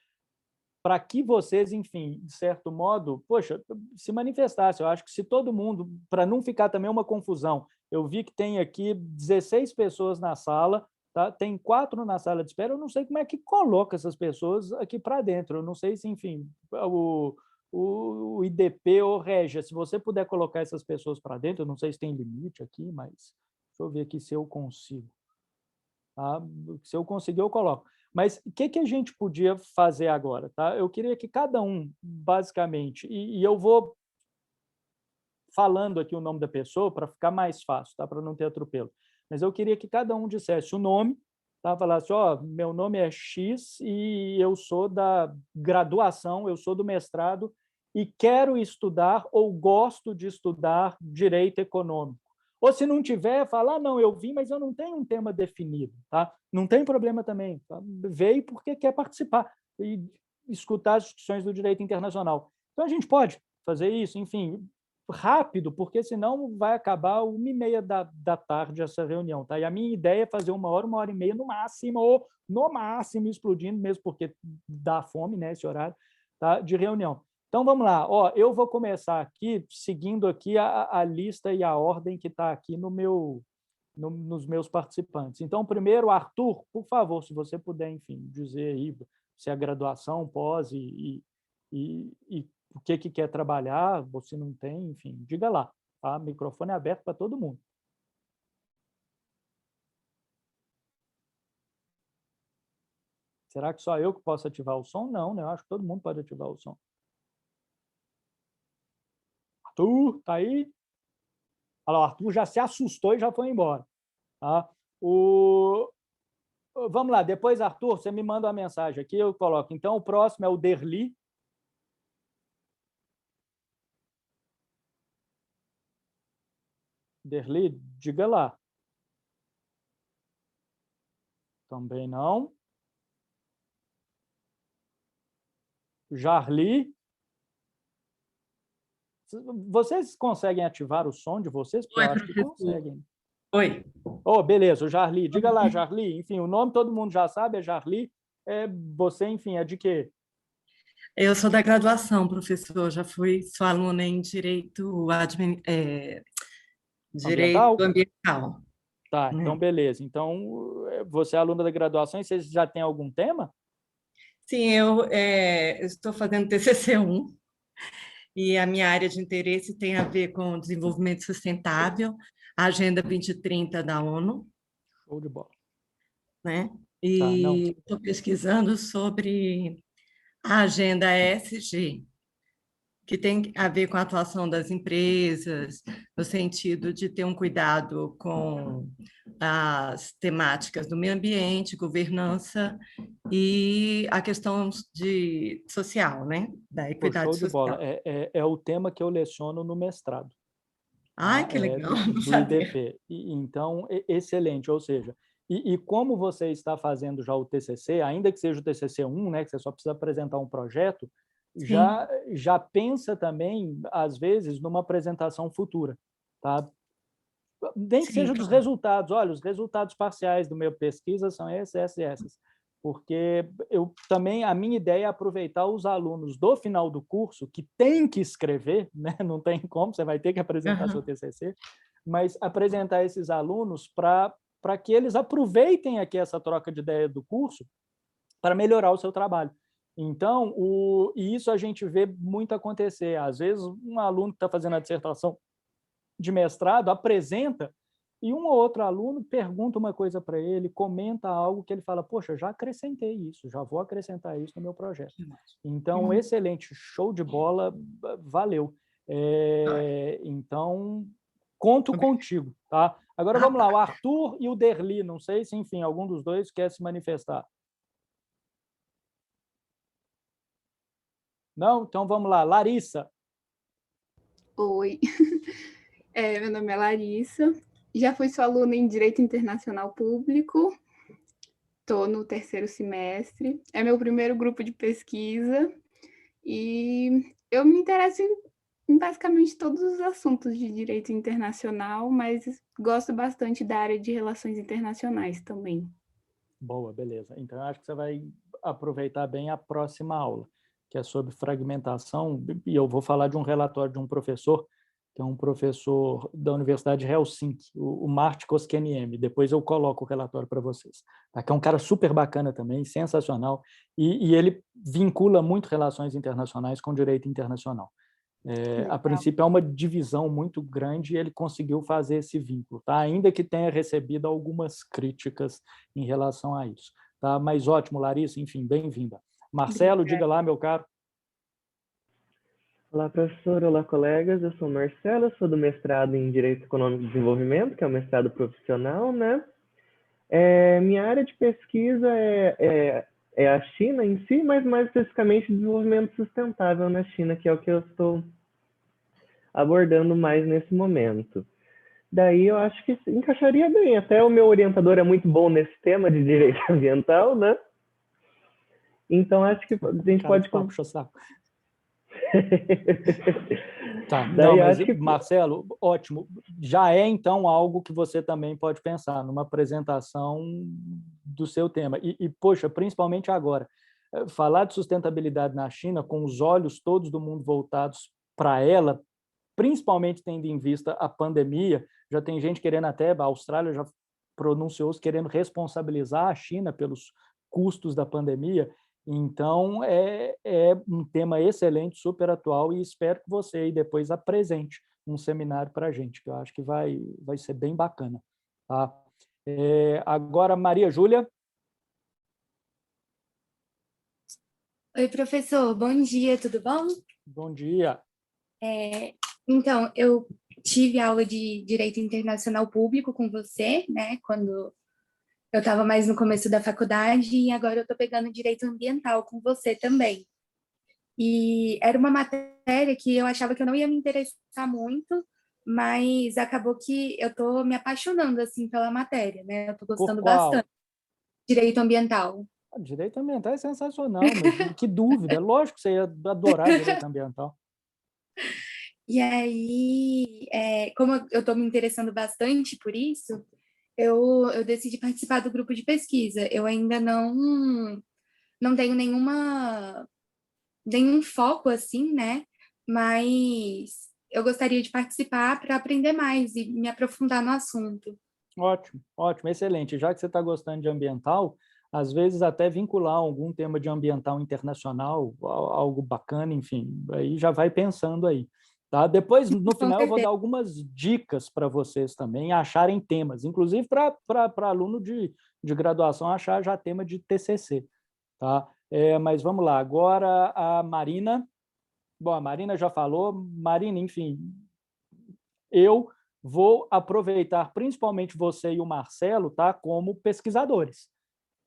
Para que vocês, enfim, de certo modo, poxa, se manifestassem. Eu acho que se todo mundo, para não ficar também uma confusão, eu vi que tem aqui 16 pessoas na sala, tá? Tem 4 na sala de espera, eu não sei como é que coloca essas pessoas aqui para dentro, eu não sei se, enfim, o IDP ou Regia, se você puder colocar essas pessoas para dentro, eu não sei se tem limite aqui, mas deixa eu ver aqui se eu consigo. Tá? Se eu conseguir, eu coloco. Mas o que a gente podia fazer agora? Tá? Eu queria que cada um, basicamente, e eu vou falando aqui o nome da pessoa para ficar mais fácil, tá? Para não ter atropelo. Mas eu queria que cada um dissesse o nome, tá? Falasse, ó, meu nome é X e eu sou da graduação, eu sou do mestrado e quero estudar ou gosto de estudar direito econômico. Ou se não tiver, fala, ah, não, eu vim, mas eu não tenho um tema definido, tá? Não tem problema também. Tá? Veio porque quer participar e escutar as discussões do direito internacional. Então, a gente pode fazer isso, enfim, rápido, porque senão vai acabar 1h30 da tarde essa reunião, tá? E a minha ideia é fazer 1 hora e meia no máximo explodindo, mesmo porque dá fome, né, esse horário, tá? De reunião. Então, vamos lá. Ó, eu vou começar aqui, seguindo aqui a lista e a ordem que está aqui nos meus participantes. Então, primeiro, Arthur, por favor, se você puder, enfim, dizer aí se é graduação, pós e o que quer trabalhar, você não tem, enfim, diga lá. Tá? O microfone é aberto para todo mundo. Será que só eu que posso ativar o som? Não, né? Eu acho que todo mundo pode ativar o som. Arthur, tá aí? Olha lá, o Arthur já se assustou e já foi embora. Tá? Vamos lá, depois, Arthur, você me manda uma mensagem aqui, eu coloco. Então, o próximo é o Derli. Derli, diga lá. Também não. Jarli. Vocês conseguem ativar o som de vocês? Porque eu Oi, acho que professor. conseguem. Oi. Oh, beleza, o Jarli. Diga lá, Jarli. Enfim, o nome todo mundo já sabe, é Jarli. Você, enfim, é de quê? Eu sou da graduação, professor. Já fui sua aluna em Direito Ambiental? Ambiental, Tá, então né? beleza. Então, você é aluna da graduação e você já tem algum tema? Sim, eu estou fazendo TCC1 e a minha área de interesse tem a ver com desenvolvimento sustentável, a Agenda 2030 da ONU, Show de bola. né? Tá, não. E estou pesquisando sobre a Agenda ESG, que tem a ver com a atuação das empresas, no sentido de ter um cuidado com as temáticas do meio ambiente, governança e a questão social, né? Da Pô, equidade show de bola. social. É o tema que eu leciono no mestrado, Ai, tá? que legal, não Do sabia. IDP. Então, excelente. Ou seja, e como você está fazendo já o TCC, ainda que seja o TCC1, né, que você só precisa apresentar um projeto, Sim, já pensa também, às vezes, numa apresentação futura, tá? Nem que sim, seja dos claro. resultados. Olha, os resultados parciais do meu pesquisa são esses, essas e essas. Porque eu também, a minha ideia é aproveitar os alunos do final do curso, que têm que escrever, né? Não tem como, você vai ter que apresentar seu Aham. TCC, mas apresentar esses alunos para que eles aproveitem aqui essa troca de ideia do curso para melhorar o seu trabalho. Então, e isso a gente vê muito acontecer. Às vezes, um aluno que está fazendo a dissertação de mestrado apresenta e um ou outro aluno pergunta uma coisa para ele, comenta algo que ele fala, poxa, já acrescentei isso, já vou acrescentar isso no meu projeto. Então, Uhum. excelente, show de bola, valeu. Tá. Então, conto contigo, tá? Agora Ah, vamos lá, o tá. Arthur e o Derli, não sei se, enfim, algum dos dois quer se manifestar. Não? Então vamos lá, Larissa. Oi, meu nome é Larissa, já fui sua aluna em Direito Internacional Público, estou no terceiro semestre, é meu primeiro grupo de pesquisa e eu me interesso em basicamente todos os assuntos de direito internacional, mas gosto bastante da área de relações internacionais também. Boa, beleza. Então, eu acho que você vai aproveitar bem a próxima aula, que é sobre fragmentação, e eu vou falar de um relatório de um professor, que é um professor da Universidade de Helsinki, o Martti Koskeniemi. Depois eu coloco o relatório para vocês. Tá? Que é um cara super bacana também, sensacional, e ele vincula muito relações internacionais com direito internacional. A Legal. princípio é uma divisão muito grande e ele conseguiu fazer esse vínculo, tá? Ainda que tenha recebido algumas críticas em relação a isso, tá? Mas ótimo, Larissa, enfim, bem-vinda. Marcelo, diga lá, meu caro. Olá, professor. Olá, colegas. Eu sou Marcelo, eu sou do mestrado em Direito Econômico e Desenvolvimento, que é o mestrado profissional, né? Minha área de pesquisa é a China em si, mas mais especificamente desenvolvimento sustentável na China, que é o que eu estou abordando mais nesse momento. Daí eu acho que encaixaria bem. Até o meu orientador é muito bom nesse tema de direito ambiental, né? Então acho que a gente Cara de pode... pau, puxa saco. Tá, não, Daí mas acho que... Marcelo, ótimo. Já é então algo que você também pode pensar numa apresentação do seu tema. Poxa, principalmente agora, falar de sustentabilidade na China com os olhos todos do mundo voltados para ela, principalmente tendo em vista a pandemia, já tem gente querendo até, a Austrália já pronunciou-se querendo responsabilizar a China pelos custos da pandemia. Então, é um tema excelente, super atual, e espero que você aí depois apresente um seminário para a gente, que eu acho que vai ser bem bacana. Tá? Agora, Maria Júlia. Oi, professor, bom dia, tudo bom? Bom dia. Então, eu tive aula de Direito Internacional Público com você, né, quando Eu estava mais no começo da faculdade e agora eu estou pegando direito ambiental com você também. E era uma matéria que eu achava que eu não ia me interessar muito, mas acabou que eu estou me apaixonando assim pela matéria, né? Eu estou Por gostando qual? bastante. Direito ambiental. Direito ambiental é sensacional, mas que dúvida. É lógico que você ia adorar direito ambiental. E aí, como eu estou me interessando bastante por isso, eu decidi participar do grupo de pesquisa. Eu ainda não tenho nenhum foco assim, né? Mas eu gostaria de participar para aprender mais e me aprofundar no assunto. Ótimo, ótimo, excelente. Já que você está gostando de ambiental, às vezes até vincular algum tema de ambiental internacional, algo bacana, enfim, aí já vai pensando aí. Tá? Depois, no Com final, eu vou dar certeza. algumas dicas para vocês também acharem temas, inclusive para aluno de graduação achar já tema de TCC. Tá? Mas vamos lá, agora a Marina. Bom, a Marina já falou. Marina, enfim, eu vou aproveitar principalmente você e o Marcelo, tá, como pesquisadores.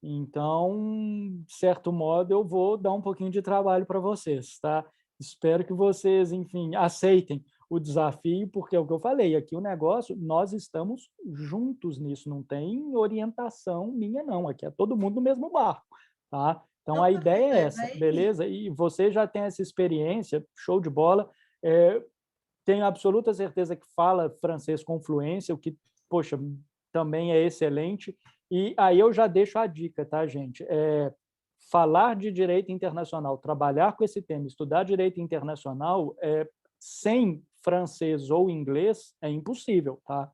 Então, de certo modo, eu vou dar um pouquinho de trabalho para vocês, tá? Espero que vocês, enfim, aceitem o desafio, porque é o que eu falei, aqui o negócio, nós estamos juntos nisso, não tem orientação minha, não. Aqui é todo mundo no mesmo barco, tá? Então, Então, a ideia é professor, essa, vai. beleza? E você já tem essa experiência, show de bola. É, tenho absoluta certeza que fala francês com fluência, o que, poxa, também é excelente. E aí eu já deixo a dica, tá, gente? Falar de direito internacional, trabalhar com esse tema, estudar direito internacional, sem francês ou inglês é impossível, tá?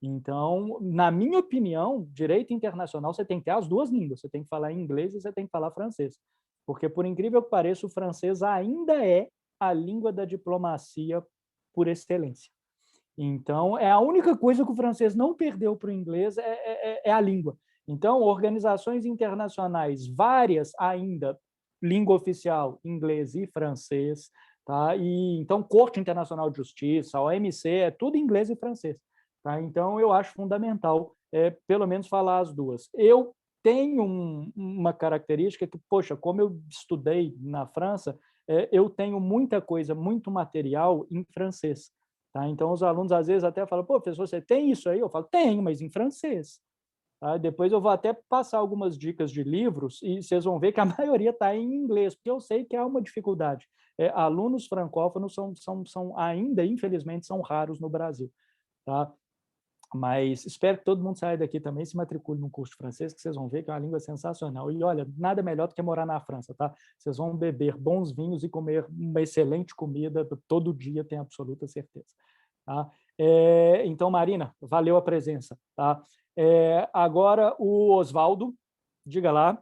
Então, na minha opinião, direito internacional você tem que ter as duas línguas, você tem que falar inglês e você tem que falar francês. Porque, por incrível que pareça, o francês ainda é a língua da diplomacia por excelência. Então, é a única coisa que o francês não perdeu para o inglês é a língua. Então, organizações internacionais, várias ainda, língua oficial, inglês e francês, tá? E, então, Corte Internacional de Justiça, a OMC, é tudo inglês e francês. Tá? Então, eu acho fundamental, pelo menos, falar as duas. Eu tenho uma característica que, poxa, como eu estudei na França, eu tenho muita coisa, muito material em francês. Tá? Então, os alunos às vezes até falam, pô, professor, você tem isso aí? Eu falo, tenho, mas em francês. Tá? Depois eu vou até passar algumas dicas de livros e vocês vão ver que a maioria está em inglês, porque eu sei que há uma dificuldade. Alunos francófonos são ainda, infelizmente, são raros no Brasil. Tá? Mas espero que todo mundo saia daqui também, se matricule num curso de francês, que vocês vão ver que é uma língua sensacional. E olha, nada melhor do que morar na França, tá? Vocês vão beber bons vinhos e comer uma excelente comida todo dia, tenho absoluta certeza. Tá? Então, Marina, valeu a presença. Tá? Agora, o Oswaldo, diga lá.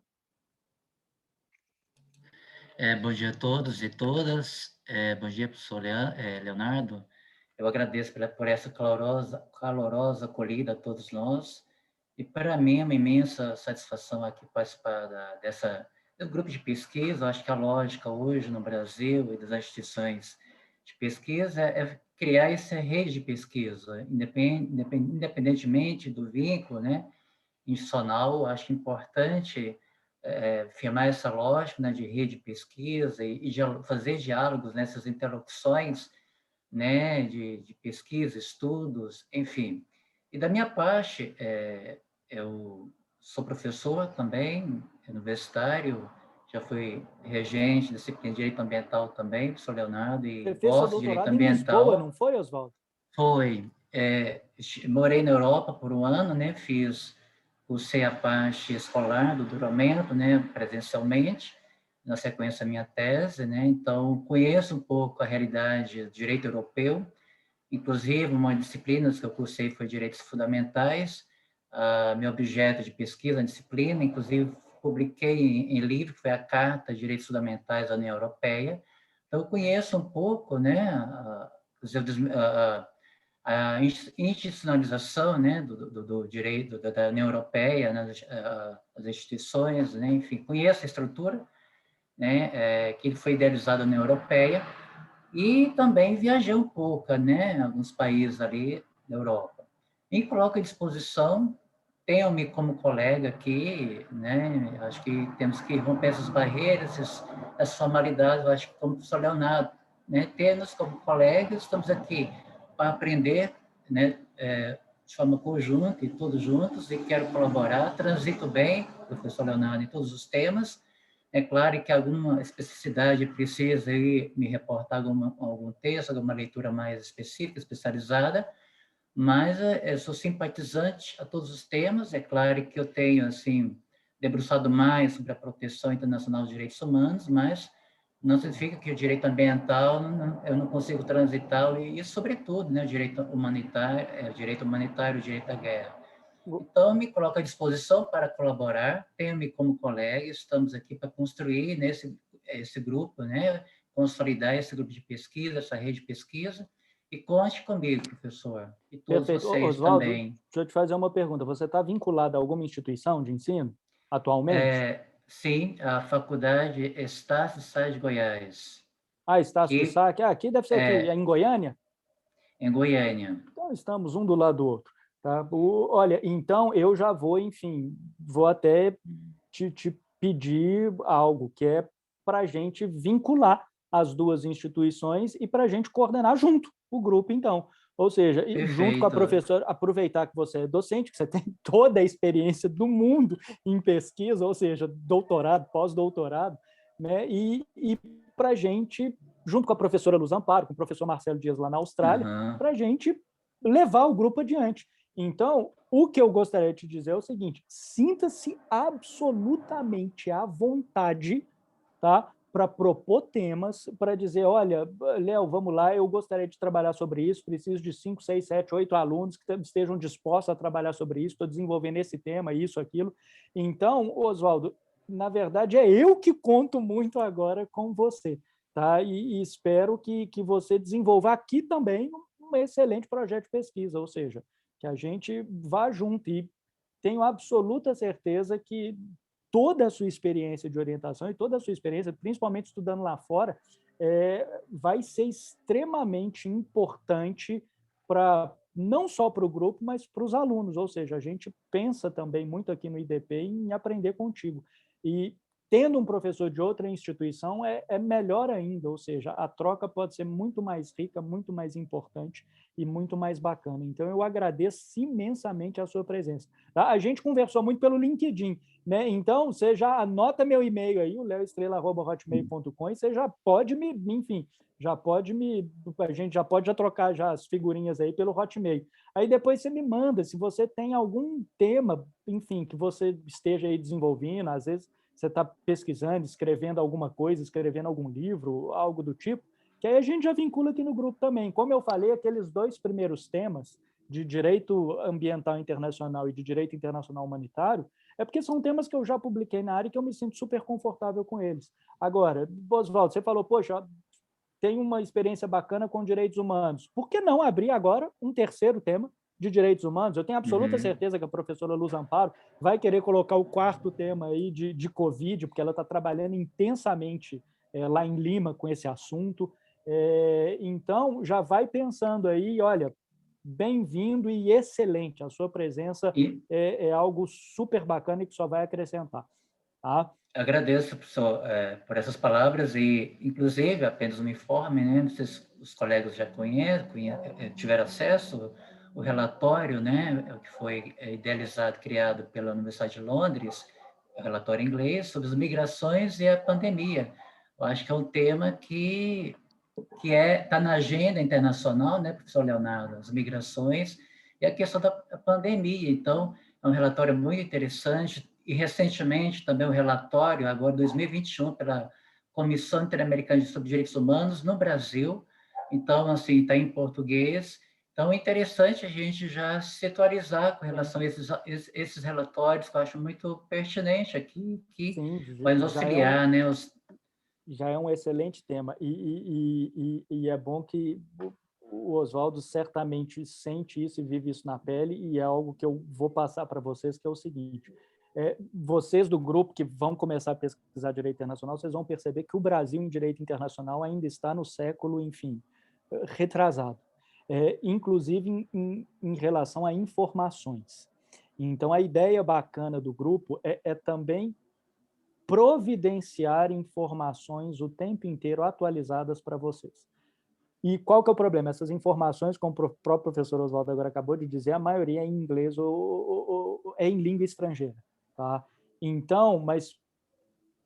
Bom dia a todos e todas. Bom dia, professor Leonardo. Eu agradeço por essa calorosa acolhida a todos nós. E para mim é uma imensa satisfação aqui participar desse grupo de pesquisa. Eu acho que a lógica hoje no Brasil e das instituições de pesquisa é criar essa rede de pesquisa, independentemente do vínculo, né, institucional. Acho importante firmar essa lógica, né, de rede de pesquisa e fazer diálogos nessas interlocuções, né, de pesquisa, estudos, enfim. E da minha parte, eu sou professor também, universitário, já fui regente da disciplina de Direito Ambiental também, professor Leonardo, e Você fez seu gosto de Direito doutorado em Lisboa, não Ambiental. foi, Oswaldo? Foi. Morei na Europa por um ano, né, cursei a parte escolar do doutoramento, né, presencialmente, na sequência da minha tese, né, então conheço um pouco a realidade do direito europeu, inclusive uma disciplina que eu cursei foi Direitos Fundamentais, meu objeto de pesquisa na disciplina, inclusive publiquei em livro, que foi a Carta de Direitos Fundamentais da União Europeia, então eu conheço um pouco, né, a institucionalização, né, do direito da União Europeia, né, as instituições, né, enfim, conheço a estrutura, né, que foi idealizada na União Europeia, e também viajei um pouco, né, em alguns países ali da Europa. Me coloco à disposição, tenham-me como colega aqui, né? Acho que temos que romper essas barreiras, essas formalidades. Eu acho que, como o professor Leonardo, né? Ter-nos como colegas, estamos aqui para aprender, né? De forma conjunta e todos juntos, e quero colaborar, transito bem, professor Leonardo, em todos os temas. É claro que alguma especificidade precisa aí me reportar algum texto, alguma leitura mais específica, especializada, mas eu sou simpatizante a todos os temas. É claro que eu tenho, assim, debruçado mais sobre a proteção internacional dos direitos humanos, mas não significa que o direito ambiental eu não consigo transitá-lo, e sobretudo, né, o direito humanitário, o direito da guerra. Então, me coloco à disposição para colaborar, tenho-me como colega, estamos aqui para construir esse grupo, né, consolidar esse grupo de pesquisa, essa rede de pesquisa, e conte comigo, professor, e todos Perfeito. vocês Oswaldo, também. deixa eu te fazer uma pergunta. Você está vinculado a alguma instituição de ensino atualmente? Sim, a Faculdade Estácio Sá de Goiás, Estácio de que Sá, aqui deve ser aqui, é em Goiânia? em Goiânia. Então, estamos um do lado do outro. Tá? Olha, então eu já vou, enfim, vou até te pedir algo, que é para a gente vincular as duas instituições e para a gente coordenar junto o grupo, então. Ou seja, junto com a Perfeito. professora, aproveitar que você é docente, que você tem toda a experiência do mundo em pesquisa, ou seja, doutorado, pós-doutorado, né? E para a gente, junto com a professora Luz Amparo, com o professor Marcelo Dias lá na Austrália, Uhum. para a gente levar o grupo adiante. Então, o que eu gostaria de te dizer é o seguinte: sinta-se absolutamente à vontade, tá? Para propor temas, para dizer, olha, Léo, vamos lá, eu gostaria de trabalhar sobre isso, preciso de 5, 6, 7, 8 alunos que estejam dispostos a trabalhar sobre isso, estou desenvolvendo esse tema, isso, aquilo. Então, Oswaldo, na verdade, é eu que conto muito agora com você, tá? E espero que você desenvolva aqui também um excelente projeto de pesquisa, ou seja, que a gente vá junto, e tenho absoluta certeza que toda a sua experiência de orientação e toda a sua experiência, principalmente estudando lá fora, vai ser extremamente importante para não só para o grupo, mas para os alunos. Ou seja, a gente pensa também muito aqui no IDP em aprender contigo. E tendo um professor de outra instituição é melhor ainda, ou seja, a troca pode ser muito mais rica, muito mais importante e muito mais bacana. Então, eu agradeço imensamente a sua presença. Tá? A gente conversou muito pelo LinkedIn, né? Então, você já anota meu e-mail aí, o leoestrela@hotmail.com, e você já pode enfim, a gente já pode trocar já as figurinhas aí pelo Hotmail. Aí depois você me manda, se você tem algum tema, enfim, que você esteja aí desenvolvendo, às vezes você está pesquisando, escrevendo alguma coisa, escrevendo algum livro, algo do tipo, que aí a gente já vincula aqui no grupo também. Como eu falei, aqueles 2 primeiros temas, de direito ambiental internacional e de direito internacional humanitário, é porque são temas que eu já publiquei na área e que eu me sinto super confortável com eles. Agora, Oswaldo, você falou, poxa, tem uma experiência bacana com direitos humanos. Por que não abrir agora um terceiro tema de direitos humanos? Eu tenho absoluta certeza que a professora Luz Amparo vai querer colocar o 4º tema aí de Covid, porque ela está trabalhando intensamente lá em Lima com esse assunto. Então, já vai pensando aí, olha, bem-vindo e excelente. A sua presença é algo super bacana e que só vai acrescentar. Tá? Agradeço, professor, por essas palavras, e, inclusive, apenas um informe, né? Não sei se os colegas já tiveram acesso ao relatório, né? Que foi idealizado, criado pela Universidade de Londres, o relatório em inglês, sobre as migrações e a pandemia. Eu acho que é um tema que está na agenda internacional, né, professor Leonardo? As migrações e a questão da pandemia. Então, é um relatório muito interessante, e recentemente também um relatório, agora 2021, pela Comissão Interamericana sobre Direitos Humanos no Brasil. Então, assim, está em português. Então, é interessante a gente já se atualizar com relação a esses relatórios, que eu acho muito pertinente aqui, que vai nos auxiliar, né? Já é um excelente tema, e é bom que o Oswaldo certamente sente isso e vive isso na pele, e é algo que eu vou passar para vocês, que é o seguinte: vocês do grupo que vão começar a pesquisar direito internacional, vocês vão perceber que o Brasil em direito internacional ainda está no século, enfim, retrasado, inclusive em relação a informações. Então, a ideia bacana do grupo é também providenciar informações o tempo inteiro atualizadas para vocês. E qual que é o problema? Essas informações, como o próprio professor Oswaldo agora acabou de dizer, a maioria é em inglês ou é em língua estrangeira. Tá? Então, mas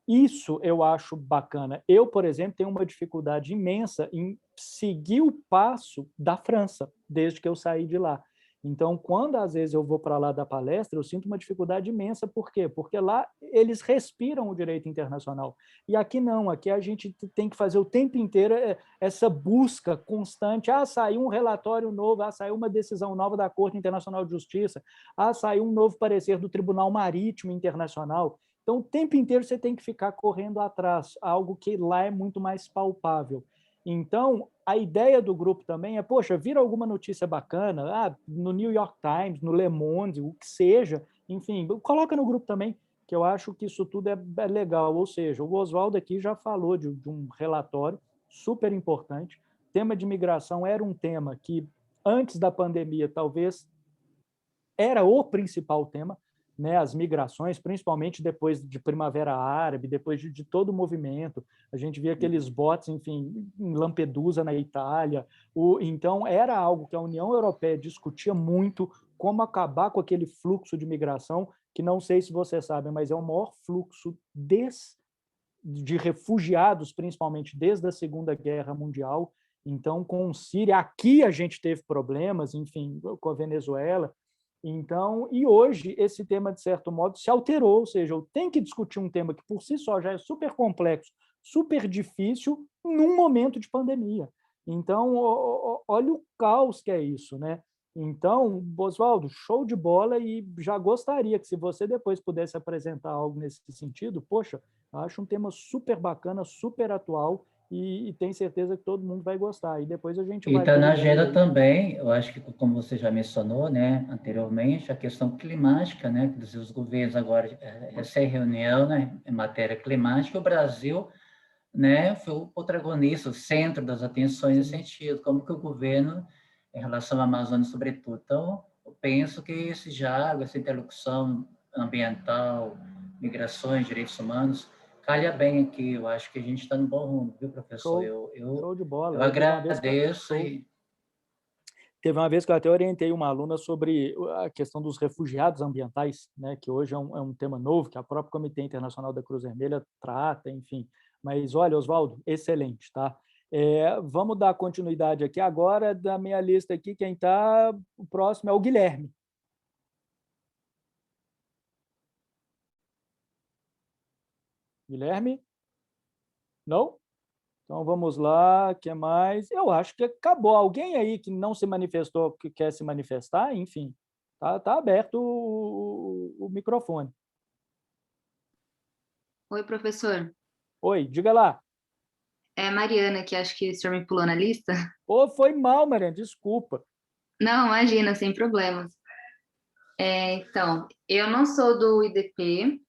isso eu acho bacana. Eu, por exemplo, tenho uma dificuldade imensa em seguir o passo da França, desde que eu saí de lá. Então, quando às vezes eu vou para lá dar palestra, eu sinto uma dificuldade imensa. Por quê? Porque lá eles respiram o direito internacional. E aqui não, aqui a gente tem que fazer o tempo inteiro essa busca constante. Ah, saiu um relatório novo, ah, saiu uma decisão nova da Corte Internacional de Justiça, ah, saiu um novo parecer do Tribunal Marítimo Internacional. Então, o tempo inteiro você tem que ficar correndo atrás, algo que lá é muito mais palpável. Então, a ideia do grupo também é, poxa, vira alguma notícia bacana, no New York Times, no Le Monde, o que seja, enfim, coloca no grupo também, que eu acho que isso tudo é legal. Ou seja, o Oswaldo aqui já falou de um relatório super importante. O tema de migração era um tema que, antes da pandemia, talvez era o principal tema, né, as migrações, principalmente depois de Primavera Árabe, depois de todo o movimento. A gente via aqueles botes, enfim, em Lampedusa, na Itália. Então, era algo que a União Europeia discutia muito, como acabar com aquele fluxo de migração, que não sei se vocês sabem, mas é o maior fluxo de refugiados, principalmente desde a Segunda Guerra Mundial. Então, com a Síria, aqui a gente teve problemas, enfim, com a Venezuela. Então, e hoje esse tema, de certo modo, se alterou, ou seja, eu tenho que discutir um tema que por si só já é super complexo, super difícil, num momento de pandemia. Então, olha o caos que é isso, né? Então, Oswaldo, show de bola, e já gostaria que, se você depois pudesse apresentar algo nesse sentido, poxa, acho um tema super bacana, super atual, e tenho certeza que todo mundo vai gostar. E depois a gente E vai... está na agenda também, eu acho que, como você já mencionou, né, anteriormente, a questão climática, né, que os governos agora, essa é a reunião, né, em matéria climática, o Brasil, né, foi o protagonista, o centro das atenções nesse sentido, como que o governo, em relação à Amazônia, sobretudo. Então, eu penso que esse diálogo, essa interlocução ambiental, migrações, direitos humanos, calha bem aqui. Eu acho que a gente está no bom rumo, viu, professor? Show de bola. Eu agradeço. Teve uma vez que eu até orientei uma aluna sobre a questão dos refugiados ambientais, né, que hoje é um tema novo, que a própria Comitê Internacional da Cruz Vermelha trata, enfim. Mas, olha, Oswaldo, excelente, tá? Vamos dar continuidade aqui. Agora, da minha lista aqui, quem está o próximo é o Guilherme. Guilherme? Não? Então, vamos lá, o que mais? Eu acho que acabou. Alguém aí que não se manifestou, que quer se manifestar, enfim, tá aberto o microfone. Oi, professor. Oi, diga lá. É a Mariana, que acho que o senhor me pulou na lista. Foi mal, Mariana, desculpa. Não, imagina, sem problemas. Então, eu não sou do IDP,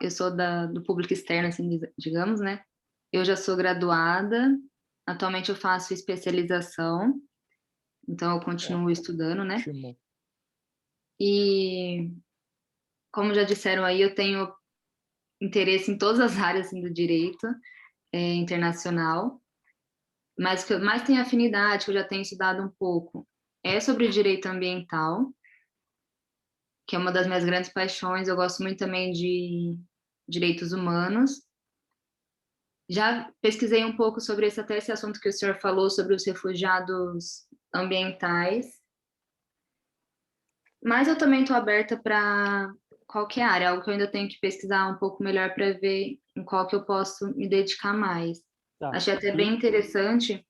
eu sou do público externo, assim, digamos, né? Eu já sou graduada, atualmente eu faço especialização, então eu continuo estudando, né? Ótimo. E, como já disseram aí, eu tenho interesse em todas as áreas assim, do direito internacional, mas o que eu mais tenho afinidade, que eu já tenho estudado um pouco, é sobre direito ambiental, que é uma das minhas grandes paixões. Eu gosto muito também de direitos humanos. Já pesquisei um pouco sobre até esse assunto que o senhor falou, sobre os refugiados ambientais, mas eu também estou aberta para qualquer área, algo que eu ainda tenho que pesquisar um pouco melhor para ver em qual que eu posso me dedicar mais. Tá. Achei até bem interessante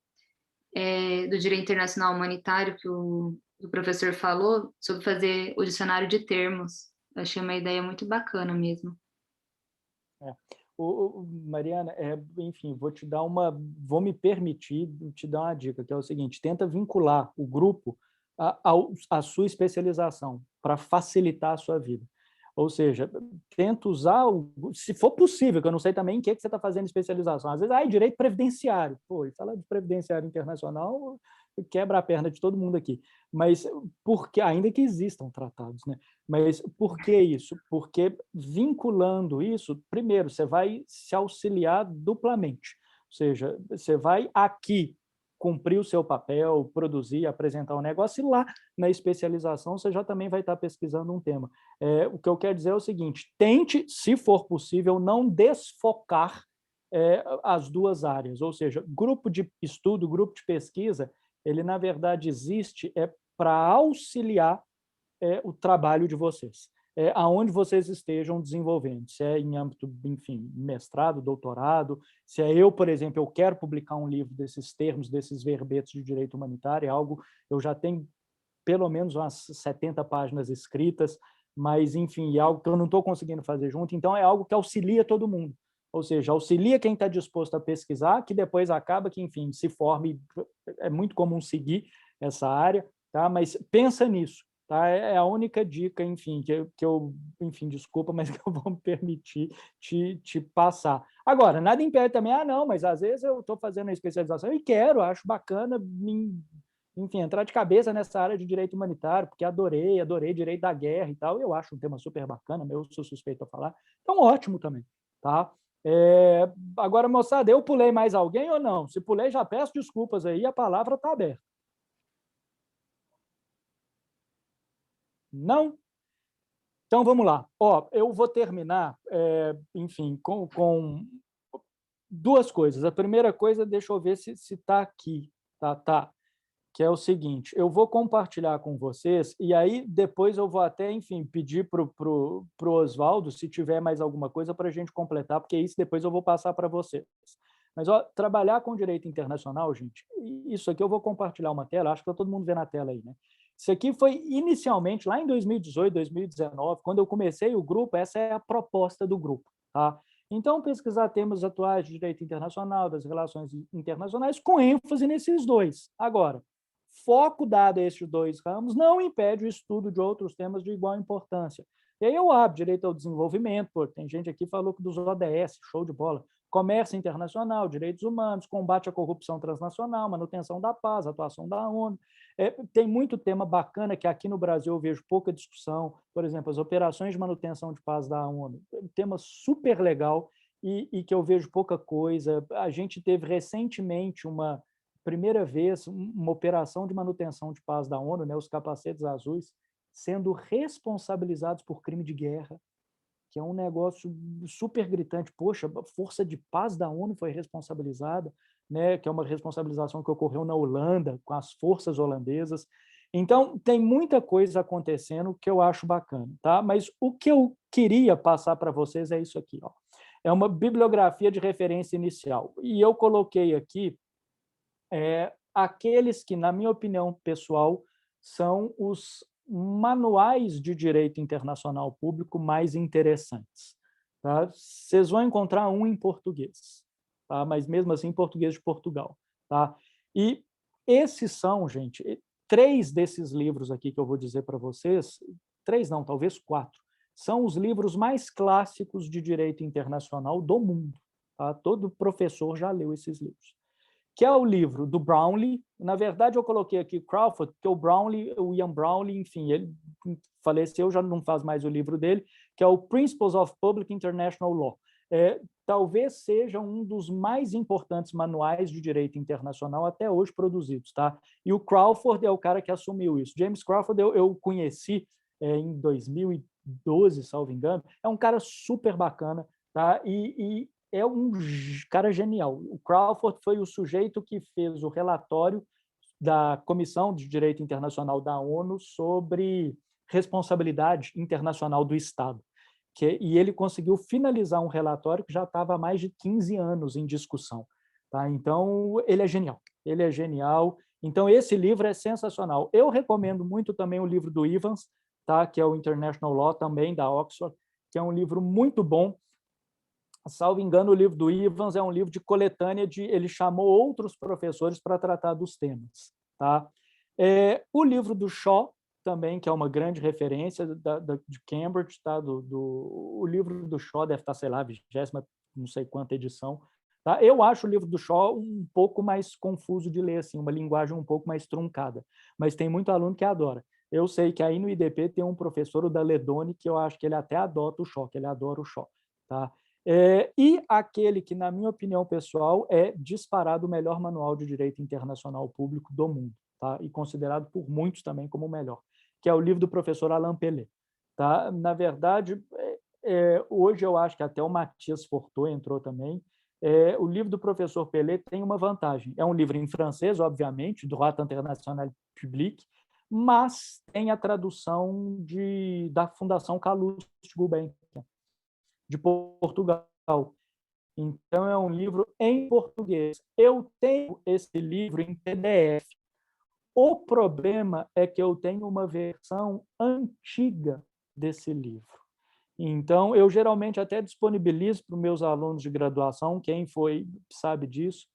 do direito internacional humanitário que o professor falou, sobre fazer o dicionário de termos. Eu achei uma ideia muito bacana mesmo. Mariana, enfim, vou me permitir te dar uma dica, que é o seguinte: tenta vincular o grupo à sua especialização, para facilitar a sua vida. Ou seja, tenta usar, se for possível, que eu não sei também em que você está fazendo especialização. Às vezes, direito previdenciário. Pô, e falar de previdenciário internacional, quebra a perna de todo mundo aqui. Mas porque ainda que existam tratados, né? Mas por que isso? Porque vinculando isso, primeiro, você vai se auxiliar duplamente. Ou seja, você vai aqui cumprir o seu papel, produzir, apresentar um negócio, e lá na especialização você já também vai estar pesquisando um tema. O que eu quero dizer é o seguinte, tente, se for possível, não desfocar as duas áreas, ou seja, grupo de estudo, grupo de pesquisa, ele, na verdade, existe para auxiliar o trabalho de vocês, aonde vocês estejam desenvolvendo, se é em âmbito, enfim, mestrado, doutorado, se é eu, por exemplo, eu quero publicar um livro desses termos, desses verbetes de direito humanitário, é algo, eu já tenho pelo menos umas 70 páginas escritas, mas, enfim, é algo que eu não estou conseguindo fazer junto, então é algo que auxilia todo mundo, ou seja, auxilia quem está disposto a pesquisar, que depois acaba que, enfim, se forme, é muito comum seguir essa área, tá? Mas pensa nisso. Tá? É a única dica, enfim, que eu, enfim, desculpa, mas que eu vou me permitir te passar. Agora, nada impede também, não, mas às vezes eu estou fazendo a especialização e quero, acho bacana, enfim, entrar de cabeça nessa área de direito humanitário, porque adorei direito da guerra e tal, eu acho um tema super bacana, eu sou suspeito a falar, então ótimo também, tá? Agora, moçada, eu pulei mais alguém ou não? Se pulei, já peço desculpas aí, a palavra está aberta. Não? Então, vamos lá. Eu vou terminar, enfim, com duas coisas. A primeira coisa, deixa eu ver se está aqui, tá? Que é o seguinte, eu vou compartilhar com vocês, e aí depois eu vou até, enfim, pedir para o Oswaldo, se tiver mais alguma coisa, para a gente completar, porque isso depois eu vou passar para vocês. Mas, trabalhar com direito internacional, gente, isso aqui eu vou compartilhar uma tela, acho que está todo mundo vendo a tela aí, né? Isso aqui foi inicialmente, lá em 2018, 2019, quando eu comecei o grupo, essa é a proposta do grupo, tá? Então, pesquisar temas atuais de direito internacional, das relações internacionais, com ênfase nesses dois. Agora, foco dado a esses dois ramos não impede o estudo de outros temas de igual importância. E aí eu abro direito ao desenvolvimento, tem gente aqui que falou dos ODS, show de bola, comércio internacional, direitos humanos, combate à corrupção transnacional, manutenção da paz, atuação da ONU. Tem muito tema bacana que aqui no Brasil eu vejo pouca discussão, por exemplo, as operações de manutenção de paz da ONU, um tema super legal e que eu vejo pouca coisa. A gente teve recentemente uma primeira vez uma operação de manutenção de paz da ONU, né, os capacetes azuis, sendo responsabilizados por crime de guerra, que é um negócio super gritante. Poxa, a Força de Paz da ONU foi responsabilizada, né, que é uma responsabilização que ocorreu na Holanda, com as forças holandesas. Então, tem muita coisa acontecendo que eu acho bacana, tá? Mas o que eu queria passar para vocês é isso aqui, ó. É uma bibliografia de referência inicial. E eu coloquei aqui aqueles que, na minha opinião pessoal, são os manuais de direito internacional público mais interessantes. Tá? Vocês vão encontrar um em português, tá? Mas mesmo assim em português de Portugal. Tá? E esses são, gente, 3 desses livros aqui que eu vou dizer para vocês, 3 não, talvez 4, são os livros mais clássicos de direito internacional do mundo. Tá? Todo professor já leu esses livros. Que é o livro do Brownlee. Na verdade, eu coloquei aqui Crawford, porque o Ian Brownlee, enfim, ele faleceu, já não faz mais o livro dele, que é o Principles of Public International Law. Talvez seja um dos mais importantes manuais de direito internacional até hoje produzidos, tá? E o Crawford é o cara que assumiu isso. James Crawford eu conheci em 2012, salvo engano. É um cara super bacana, tá? E é um cara genial. O Crawford foi o sujeito que fez o relatório da Comissão de Direito Internacional da ONU sobre responsabilidade internacional do Estado. E ele conseguiu finalizar um relatório que já estava há mais de 15 anos em discussão. Tá? Então, ele é genial. Ele é genial. Então, esse livro é sensacional. Eu recomendo muito também o livro do Evans, tá? Que é o International Law, também da Oxford, que é um livro muito bom. Salvo engano, o livro do Evans é um livro de coletânea ele chamou outros professores para tratar dos temas. Tá? O livro do Shaw, também, que é uma grande referência de Cambridge, tá? O livro do Shaw deve estar, sei lá, 20ª, não sei quanta edição, Tá? Eu acho o livro do Shaw um pouco mais confuso de ler, assim, uma linguagem um pouco mais truncada, mas tem muito aluno que adora. Eu sei que aí no IDP tem um professor, o Daledoni, que eu acho que ele até adota o Shaw, que ele adora o Shaw. Tá? E aquele que, na minha opinião pessoal, é disparado o melhor manual de direito internacional público do mundo, tá? E considerado por muitos também como o melhor, que é o livro do professor Alain Pelé. Tá? Na verdade, hoje eu acho que até o Mathias Fortot entrou também. O livro do professor Pelé tem uma vantagem. É um livro em francês, obviamente, droit international public, mas tem a tradução da Fundação Calouste Gulbenkian, de Portugal. Então, é um livro em português. Eu tenho esse livro em PDF. O problema é que eu tenho uma versão antiga desse livro. Então, eu geralmente até disponibilizo para os meus alunos de graduação, quem foi sabe disso.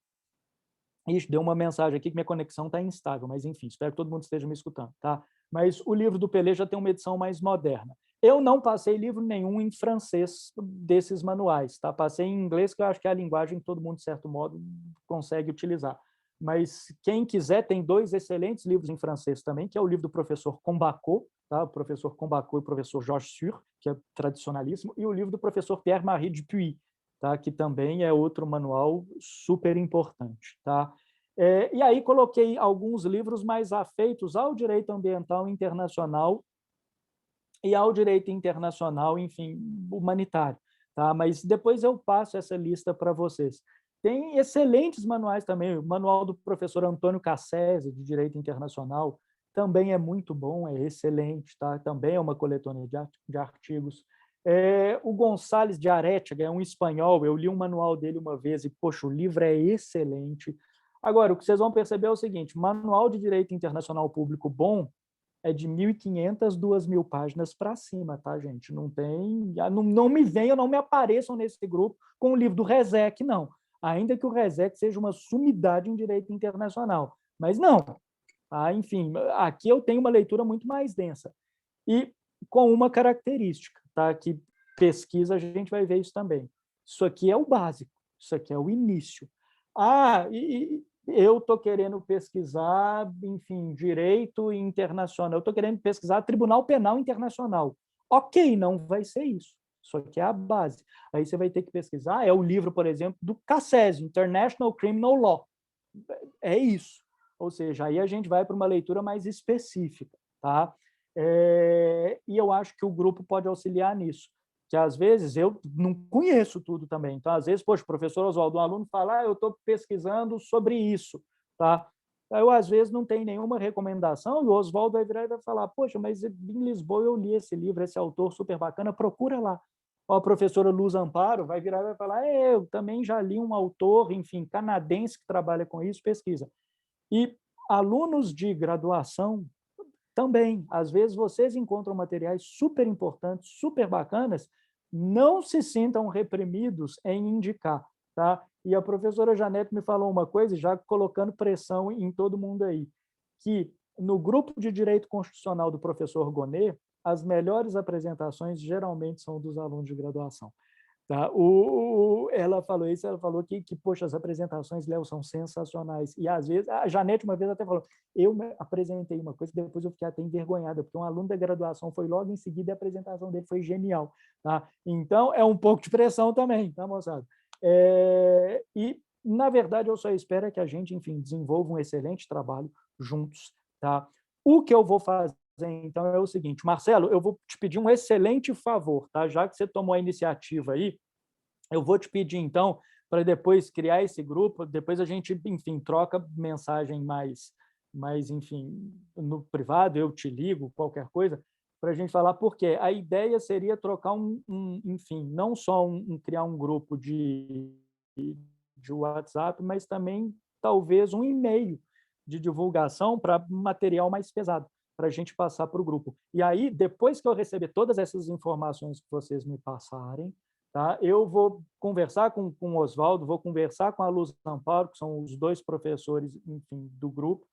Ixi, deu uma mensagem aqui que minha conexão está instável, mas enfim, espero que todo mundo esteja me escutando, tá? Mas o livro do Pelé já tem uma edição mais moderna. Eu não passei livro nenhum em francês desses manuais, tá? Passei em inglês, que eu acho que é a linguagem que todo mundo, de certo modo, consegue utilizar. Mas quem quiser, tem 2 excelentes livros em francês também, que é o livro do professor Combacot, tá? O professor Combacot e o professor Georges Sur, que é tradicionalíssimo, e o livro do professor Pierre-Marie Dupuy, tá? Que também é outro manual super importante. Tá? E aí coloquei alguns livros mais afeitos ao direito ambiental internacional e ao direito internacional, enfim, humanitário. Tá? Mas depois eu passo essa lista para vocês. Tem excelentes manuais também, o manual do professor Antônio Cassese, de Direito Internacional, também é muito bom, é excelente, tá? Também é uma coletânea de artigos. O Gonçalves de Arétiga é um espanhol, eu li um manual dele uma vez e, poxa, o livro é excelente. Agora, o que vocês vão perceber é o seguinte, manual de direito internacional público bom é de 1.500, 2.000 páginas para cima, tá, gente? Não tem... Não me venham, não me apareçam nesse grupo com o livro do Rezec, não. Ainda que o Rezec seja uma sumidade em direito internacional. Mas não. Enfim, aqui eu tenho uma leitura muito mais densa. E com uma característica, tá? Que pesquisa a gente vai ver isso também. Isso aqui é o básico, isso aqui é o início. E eu estou querendo pesquisar, enfim, direito internacional, eu estou querendo pesquisar Tribunal Penal Internacional. Ok, não vai ser isso. Isso aqui é a base. Aí você vai ter que pesquisar, é o livro, por exemplo, do Cassese, International Criminal Law. É isso. Ou seja, aí a gente vai para uma leitura mais específica, tá? E eu acho que o grupo pode auxiliar nisso, que às vezes eu não conheço tudo também. Então, às vezes, poxa, o professor Oswaldo, um aluno fala, eu estou pesquisando sobre isso, tá? Eu, às vezes, não tenho nenhuma recomendação e o Oswaldo vai virar e vai falar, poxa, mas em Lisboa eu li esse livro, esse autor super bacana, procura lá. A professora Luz Amparo vai virar e vai falar, eu também já li um autor, enfim, canadense que trabalha com isso, pesquisa. E alunos de graduação também, às vezes vocês encontram materiais super importantes, super bacanas, não se sintam reprimidos em indicar, tá? E a professora Janete me falou uma coisa, já colocando pressão em todo mundo aí, que no grupo de Direito Constitucional do professor Gonet, as melhores apresentações geralmente são dos alunos de graduação. Tá? Ela falou isso, ela falou que, poxa, as apresentações, Léo, são sensacionais. E, às vezes, a Janete uma vez até falou, eu apresentei uma coisa, depois eu fiquei até envergonhada, porque um aluno da graduação foi logo em seguida e a apresentação dele foi genial. Tá? Então, é um pouco de pressão também, tá, moçada? E, na verdade, eu só espero que a gente, enfim, desenvolva um excelente trabalho juntos. Tá? O que eu vou fazer, então, é o seguinte, Marcelo, eu vou te pedir um excelente favor, tá? Já que você tomou a iniciativa aí, eu vou te pedir, então, para depois criar esse grupo, depois a gente, enfim, troca mensagem mais, enfim, no privado, eu te ligo, qualquer coisa, para a gente falar, porque a ideia seria trocar enfim, não só criar um grupo de WhatsApp, mas também, talvez, um e-mail de divulgação para material mais pesado, para a gente passar para o grupo. E aí, depois que eu receber todas essas informações que vocês me passarem, tá, eu vou conversar com o Oswaldo, vou conversar com a Luz Amparo, que são os 2 professores, enfim, do grupo,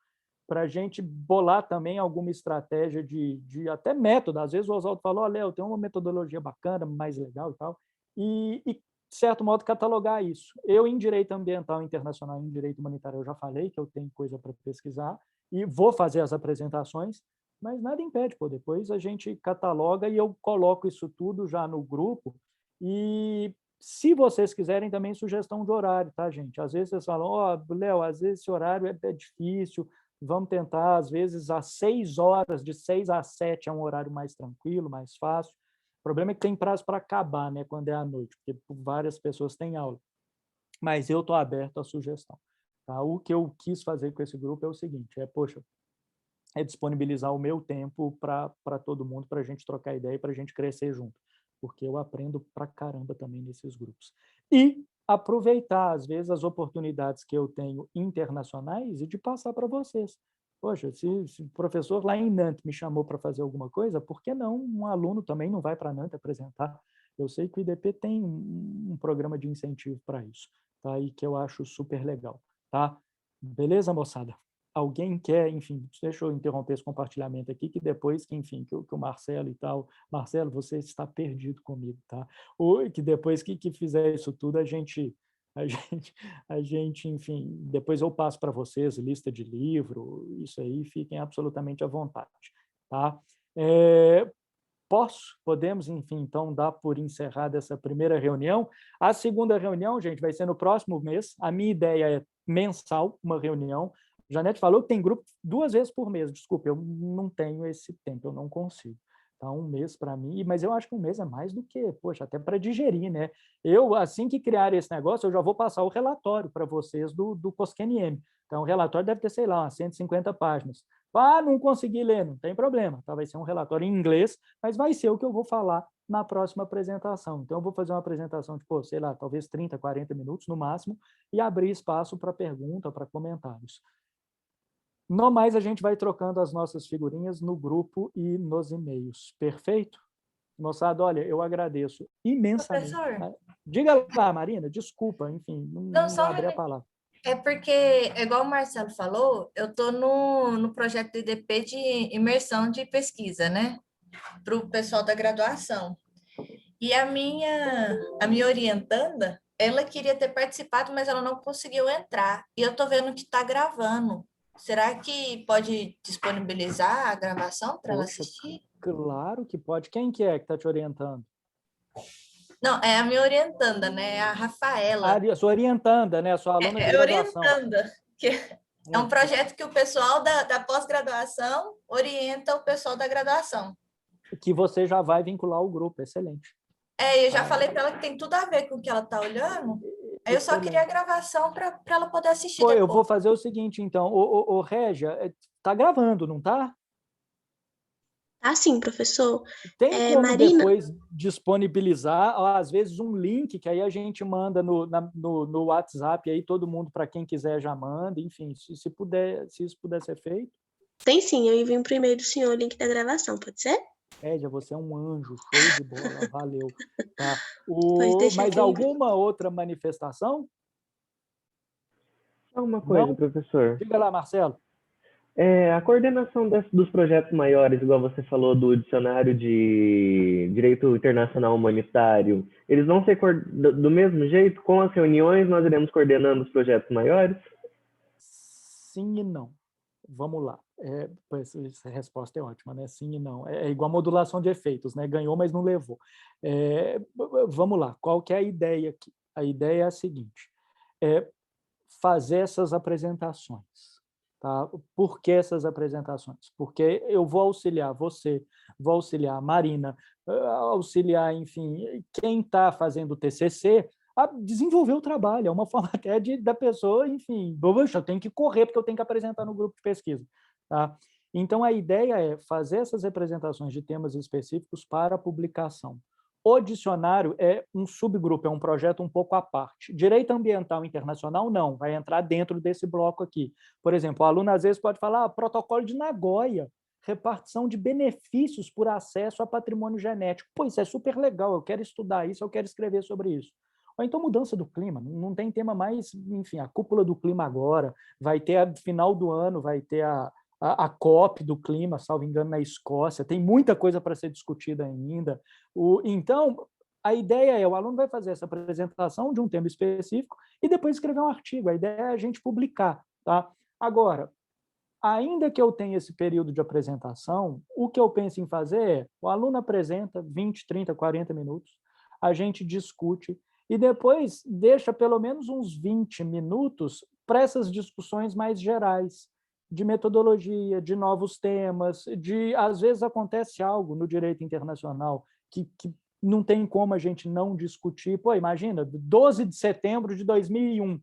para a gente bolar também alguma estratégia de até método. Às vezes o Oswaldo falou, Léo, tem uma metodologia bacana, mais legal e tal, e de certo modo, catalogar isso. Eu, em direito ambiental internacional, em direito humanitário, eu já falei que eu tenho coisa para pesquisar e vou fazer as apresentações, mas nada impede, pô, depois a gente cataloga e eu coloco isso tudo já no grupo. E se vocês quiserem também sugestão de horário, tá, gente? Às vezes vocês falam, ó, Léo, às vezes esse horário é difícil, vamos tentar, às vezes, às 6 horas, de 6 às 7 é um horário mais tranquilo, mais fácil. O problema é que tem prazo para acabar, né, quando é à noite, porque várias pessoas têm aula. Mas eu estou aberto à sugestão. Tá? O que eu quis fazer com esse grupo é o seguinte, poxa, é disponibilizar o meu tempo para todo mundo, para a gente trocar ideia e para a gente crescer junto, porque eu aprendo pra caramba também nesses grupos. E aproveitar, às vezes, as oportunidades que eu tenho internacionais e de passar para vocês. Poxa, se o professor lá em Nantes me chamou para fazer alguma coisa, por que não um aluno também não vai para Nantes apresentar? Eu sei que o IDP tem um programa de incentivo para isso, tá? E que eu acho super legal, tá? Beleza, moçada? Alguém quer, enfim, deixa eu interromper esse compartilhamento aqui, que depois, que, enfim, que o Marcelo e tal, Marcelo, você está perdido comigo, tá? Ou que depois que fizer isso tudo, a gente, enfim, depois eu passo para vocês lista de livro, isso aí, fiquem absolutamente à vontade, tá? Podemos, enfim, então, dar por encerrada essa primeira reunião. A segunda reunião, gente, vai ser no próximo mês. A minha ideia é mensal, uma reunião. Janete falou que tem grupo 2 vezes por mês. Desculpa, eu não tenho esse tempo, eu não consigo. Tá, 1 mês para mim, mas eu acho que 1 mês é mais do que, poxa, até para digerir, né? Eu, assim que criar esse negócio, eu já vou passar o relatório para vocês do COSC-NM. Então, o relatório deve ter, sei lá, umas 150 páginas. Ah, não consegui ler, não tem problema, tá? Vai ser um relatório em inglês, mas vai ser o que eu vou falar na próxima apresentação. Então, eu vou fazer uma apresentação de, sei lá, talvez 30, 40 minutos no máximo, e abrir espaço para pergunta, para comentários. No mais, a gente vai trocando as nossas figurinhas no grupo e nos e-mails. Perfeito? Moçada, olha, eu agradeço imensamente. Professor? Diga lá, Marina, desculpa, enfim, não só abri a palavra. É porque, igual o Marcelo falou, eu estou no projeto do IDP de imersão de pesquisa, né? Para o pessoal da graduação. E a minha orientanda, ela queria ter participado, mas ela não conseguiu entrar. E eu estou vendo que está gravando. Será que pode disponibilizar a gravação para ela assistir? Claro que pode. Quem que é que está te orientando? Não, é a minha orientanda, né? A Rafaela. A sua orientanda, né? A sua aluna de graduação. Orientanda, que é um projeto que o pessoal da pós-graduação orienta o pessoal da graduação. Que você já vai vincular o grupo, excelente. Eu já falei para ela que tem tudo a ver com o que ela está olhando. Aí eu só queria a gravação para ela poder assistir depois. Eu vou fazer o seguinte, então. Ô, Régia, tá gravando, não tá? Ah, sim, professor. Tem como Marina... depois disponibilizar, às vezes, um link que aí a gente manda no WhatsApp, aí todo mundo, para quem quiser, já manda, enfim, se isso puder ser feito. Tem sim, eu envio para o e-mail do senhor o link da gravação, pode ser? Régia, você é um anjo, show de bola, valeu. Tá. Mas alguma outra manifestação? Alguma coisa, professor? Diga lá, Marcelo. A coordenação dos projetos maiores, igual você falou do dicionário de Direito Internacional Humanitário, eles vão ser do mesmo jeito? Com as reuniões, nós iremos coordenando os projetos maiores? Sim e não. Vamos lá. Essa resposta é ótima, né? Sim e não. É igual a modulação de efeitos, né? Ganhou, mas não levou. Vamos lá. Qual que é a ideia aqui? A ideia é a seguinte. Fazer essas apresentações. Tá? Por que essas apresentações? Porque eu vou auxiliar você, vou auxiliar a Marina, auxiliar, enfim, quem está fazendo o TCC a desenvolver o trabalho. É uma forma até da pessoa, enfim, eu tenho que correr porque eu tenho que apresentar no grupo de pesquisa. Tá? Então, a ideia é fazer essas apresentações de temas específicos para publicação. O dicionário é um subgrupo, é um projeto um pouco à parte. Direito ambiental internacional, não, vai entrar dentro desse bloco aqui. Por exemplo, o aluno às vezes pode falar protocolo de Nagoya, repartição de benefícios por acesso a patrimônio genético. Pô, isso é super legal, eu quero estudar isso, eu quero escrever sobre isso. Ou então mudança do clima, não tem tema mais, enfim, a cúpula do clima agora, vai ter, final do ano, vai ter a COP do clima, salvo engano, na Escócia, tem muita coisa para ser discutida ainda. Então, A ideia é, o aluno vai fazer essa apresentação de um tema específico e depois escrever um artigo. A ideia é a gente publicar. Tá? Agora, ainda que eu tenha esse período de apresentação, o que eu penso em fazer é, o aluno apresenta 20, 30, 40 minutos, a gente discute e depois deixa pelo menos uns 20 minutos para essas discussões mais gerais, de metodologia, de novos temas, às vezes acontece algo no direito internacional que não tem como a gente não discutir. Pô, imagina, 12 de setembro de 2001,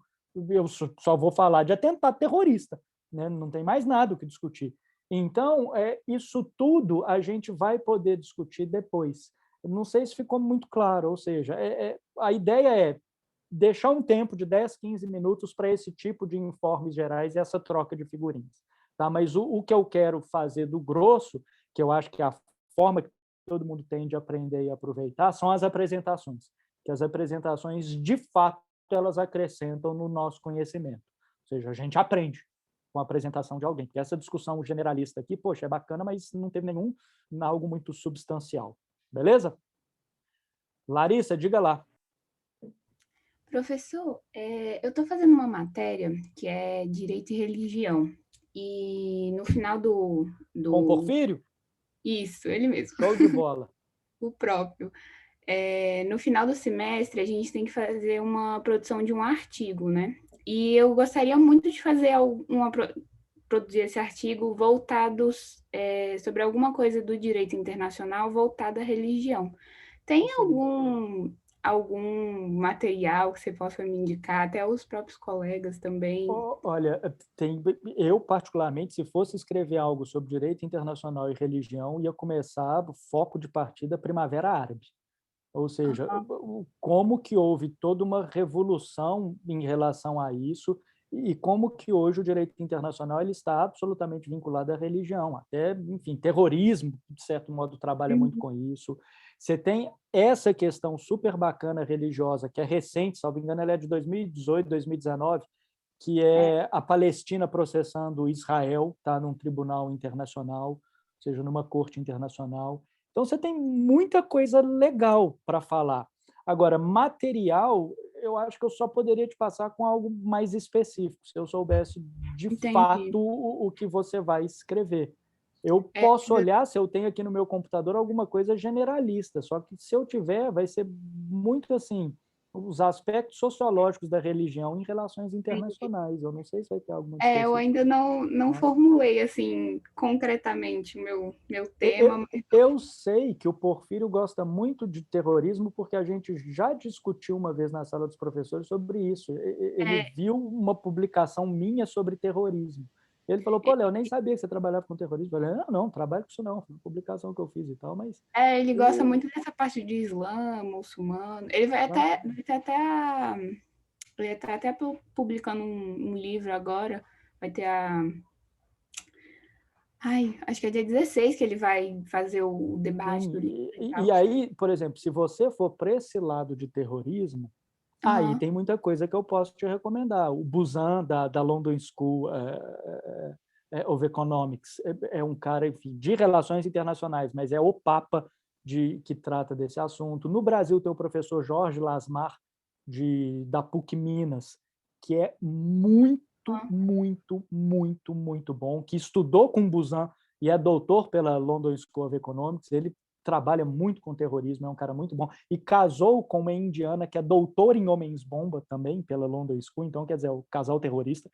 eu só vou falar de atentado terrorista, né? Não tem mais nada o que discutir. Então, isso tudo a gente vai poder discutir depois. Não sei se ficou muito claro, ou seja, a ideia é deixar um tempo de 10, 15 minutos para esse tipo de informes gerais e essa troca de figurinhas. Tá? Mas o que eu quero fazer do grosso, que eu acho que é a forma que todo mundo tem de aprender e aproveitar, são as apresentações. Que as apresentações, de fato, elas acrescentam no nosso conhecimento. Ou seja, a gente aprende com a apresentação de alguém. Porque essa discussão generalista aqui, poxa, é bacana, mas não teve algo muito substancial. Beleza? Larissa, diga lá. Professor, eu estou fazendo uma matéria que é Direito e Religião. E no final do... Com o Porfírio? Isso, ele mesmo. Show de bola. O próprio. No final do semestre, a gente tem que fazer uma produção de um artigo, né? E eu gostaria muito de fazer produzir esse artigo voltado sobre alguma coisa do direito internacional voltado à religião. Tem algum material que você possa me indicar, até os próprios colegas também? Olha, eu particularmente, se fosse escrever algo sobre direito internacional e religião, ia começar do foco de partida Primavera Árabe. Ou seja, como que houve toda uma revolução em relação a isso e como que hoje o direito internacional ele está absolutamente vinculado à religião. Até, enfim, terrorismo, de certo modo, trabalha muito com isso. Você tem essa questão super bacana religiosa, que é recente, salvo engano, ela é de 2018, 2019, que é a Palestina processando Israel, tá, num tribunal internacional, ou seja, numa corte internacional. Então, você tem muita coisa legal para falar. Agora, material, eu acho que eu só poderia te passar com algo mais específico, se eu soubesse de fato o que você vai escrever. Eu posso olhar se eu tenho aqui no meu computador alguma coisa generalista, só que se eu tiver, vai ser muito assim, os aspectos sociológicos da religião em relações internacionais. Eu não sei se vai ter alguma específica. Eu ainda não formulei assim concretamente o meu tema. Eu sei que o Porfírio gosta muito de terrorismo porque a gente já discutiu uma vez na sala dos professores sobre isso. Ele viu uma publicação minha sobre terrorismo. Ele falou, pô, Léo, eu nem sabia que você trabalhava com terrorismo. Eu falei, não trabalho com isso não, foi uma publicação que eu fiz e tal, mas... Ele gosta muito dessa parte de Islã, muçulmano. Ele vai até ele está até publicando um livro agora, vai ter acho que é dia 16 que ele vai fazer o debate do livro. E aí, por exemplo, se você for para esse lado de terrorismo, aí tem muita coisa que eu posso te recomendar. O Buzan, da London School of Economics, é um cara, enfim, de relações internacionais, mas é o papa que trata desse assunto. No Brasil tem o professor Jorge Lasmar, da PUC Minas, que é muito bom, que estudou com Buzan e é doutor pela London School of Economics. Ele trabalha muito com terrorismo, é um cara muito bom, e casou com uma indiana que é doutora em homens-bomba também, pela London School, então, quer dizer, o casal terrorista.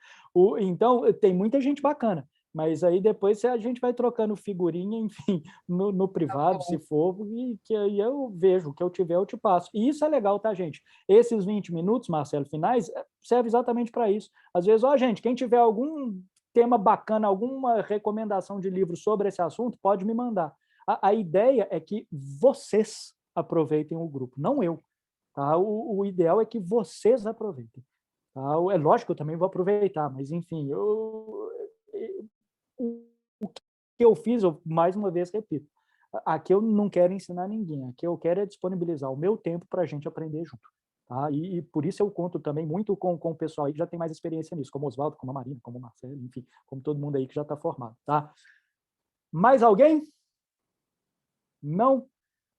Então, tem muita gente bacana, mas aí depois a gente vai trocando figurinha, enfim, no privado, se for, e que aí eu vejo, o que eu tiver eu te passo. E isso é legal, tá, gente? Esses 20 minutos, Marcelo, finais, serve exatamente para isso. Às vezes, gente, quem tiver algum tema bacana, alguma recomendação de livro sobre esse assunto, pode me mandar. A ideia é que vocês aproveitem o grupo, não eu. Tá? O ideal é que vocês aproveitem. Tá? É lógico que eu também vou aproveitar, mas, enfim, o que eu fiz, eu mais uma vez repito, aqui eu não quero ensinar ninguém, aqui eu quero é disponibilizar o meu tempo para a gente aprender junto. Tá? E por isso eu conto também muito com o pessoal aí que já tem mais experiência nisso, como o Oswaldo, como a Marina, como o Marcelo, enfim, como todo mundo aí que já está formado. Tá? Mais alguém? Não?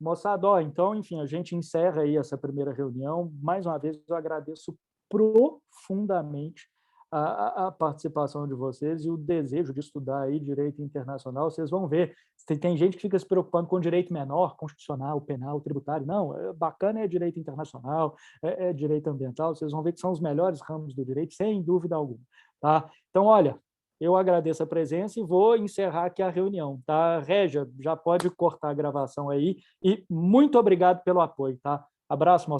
Moçada, ó, então, enfim, a gente encerra aí essa primeira reunião. Mais uma vez, eu agradeço profundamente a participação de vocês e o desejo de estudar aí direito internacional. Vocês vão ver, tem gente que fica se preocupando com direito menor, constitucional, penal, tributário. Não, bacana é direito internacional, é direito ambiental. Vocês vão ver que são os melhores ramos do direito, sem dúvida alguma. Tá? Então, olha, eu agradeço a presença e vou encerrar aqui a reunião. Tá? Régia, já pode cortar a gravação aí. E muito obrigado pelo apoio. Tá? Abraço, moçada.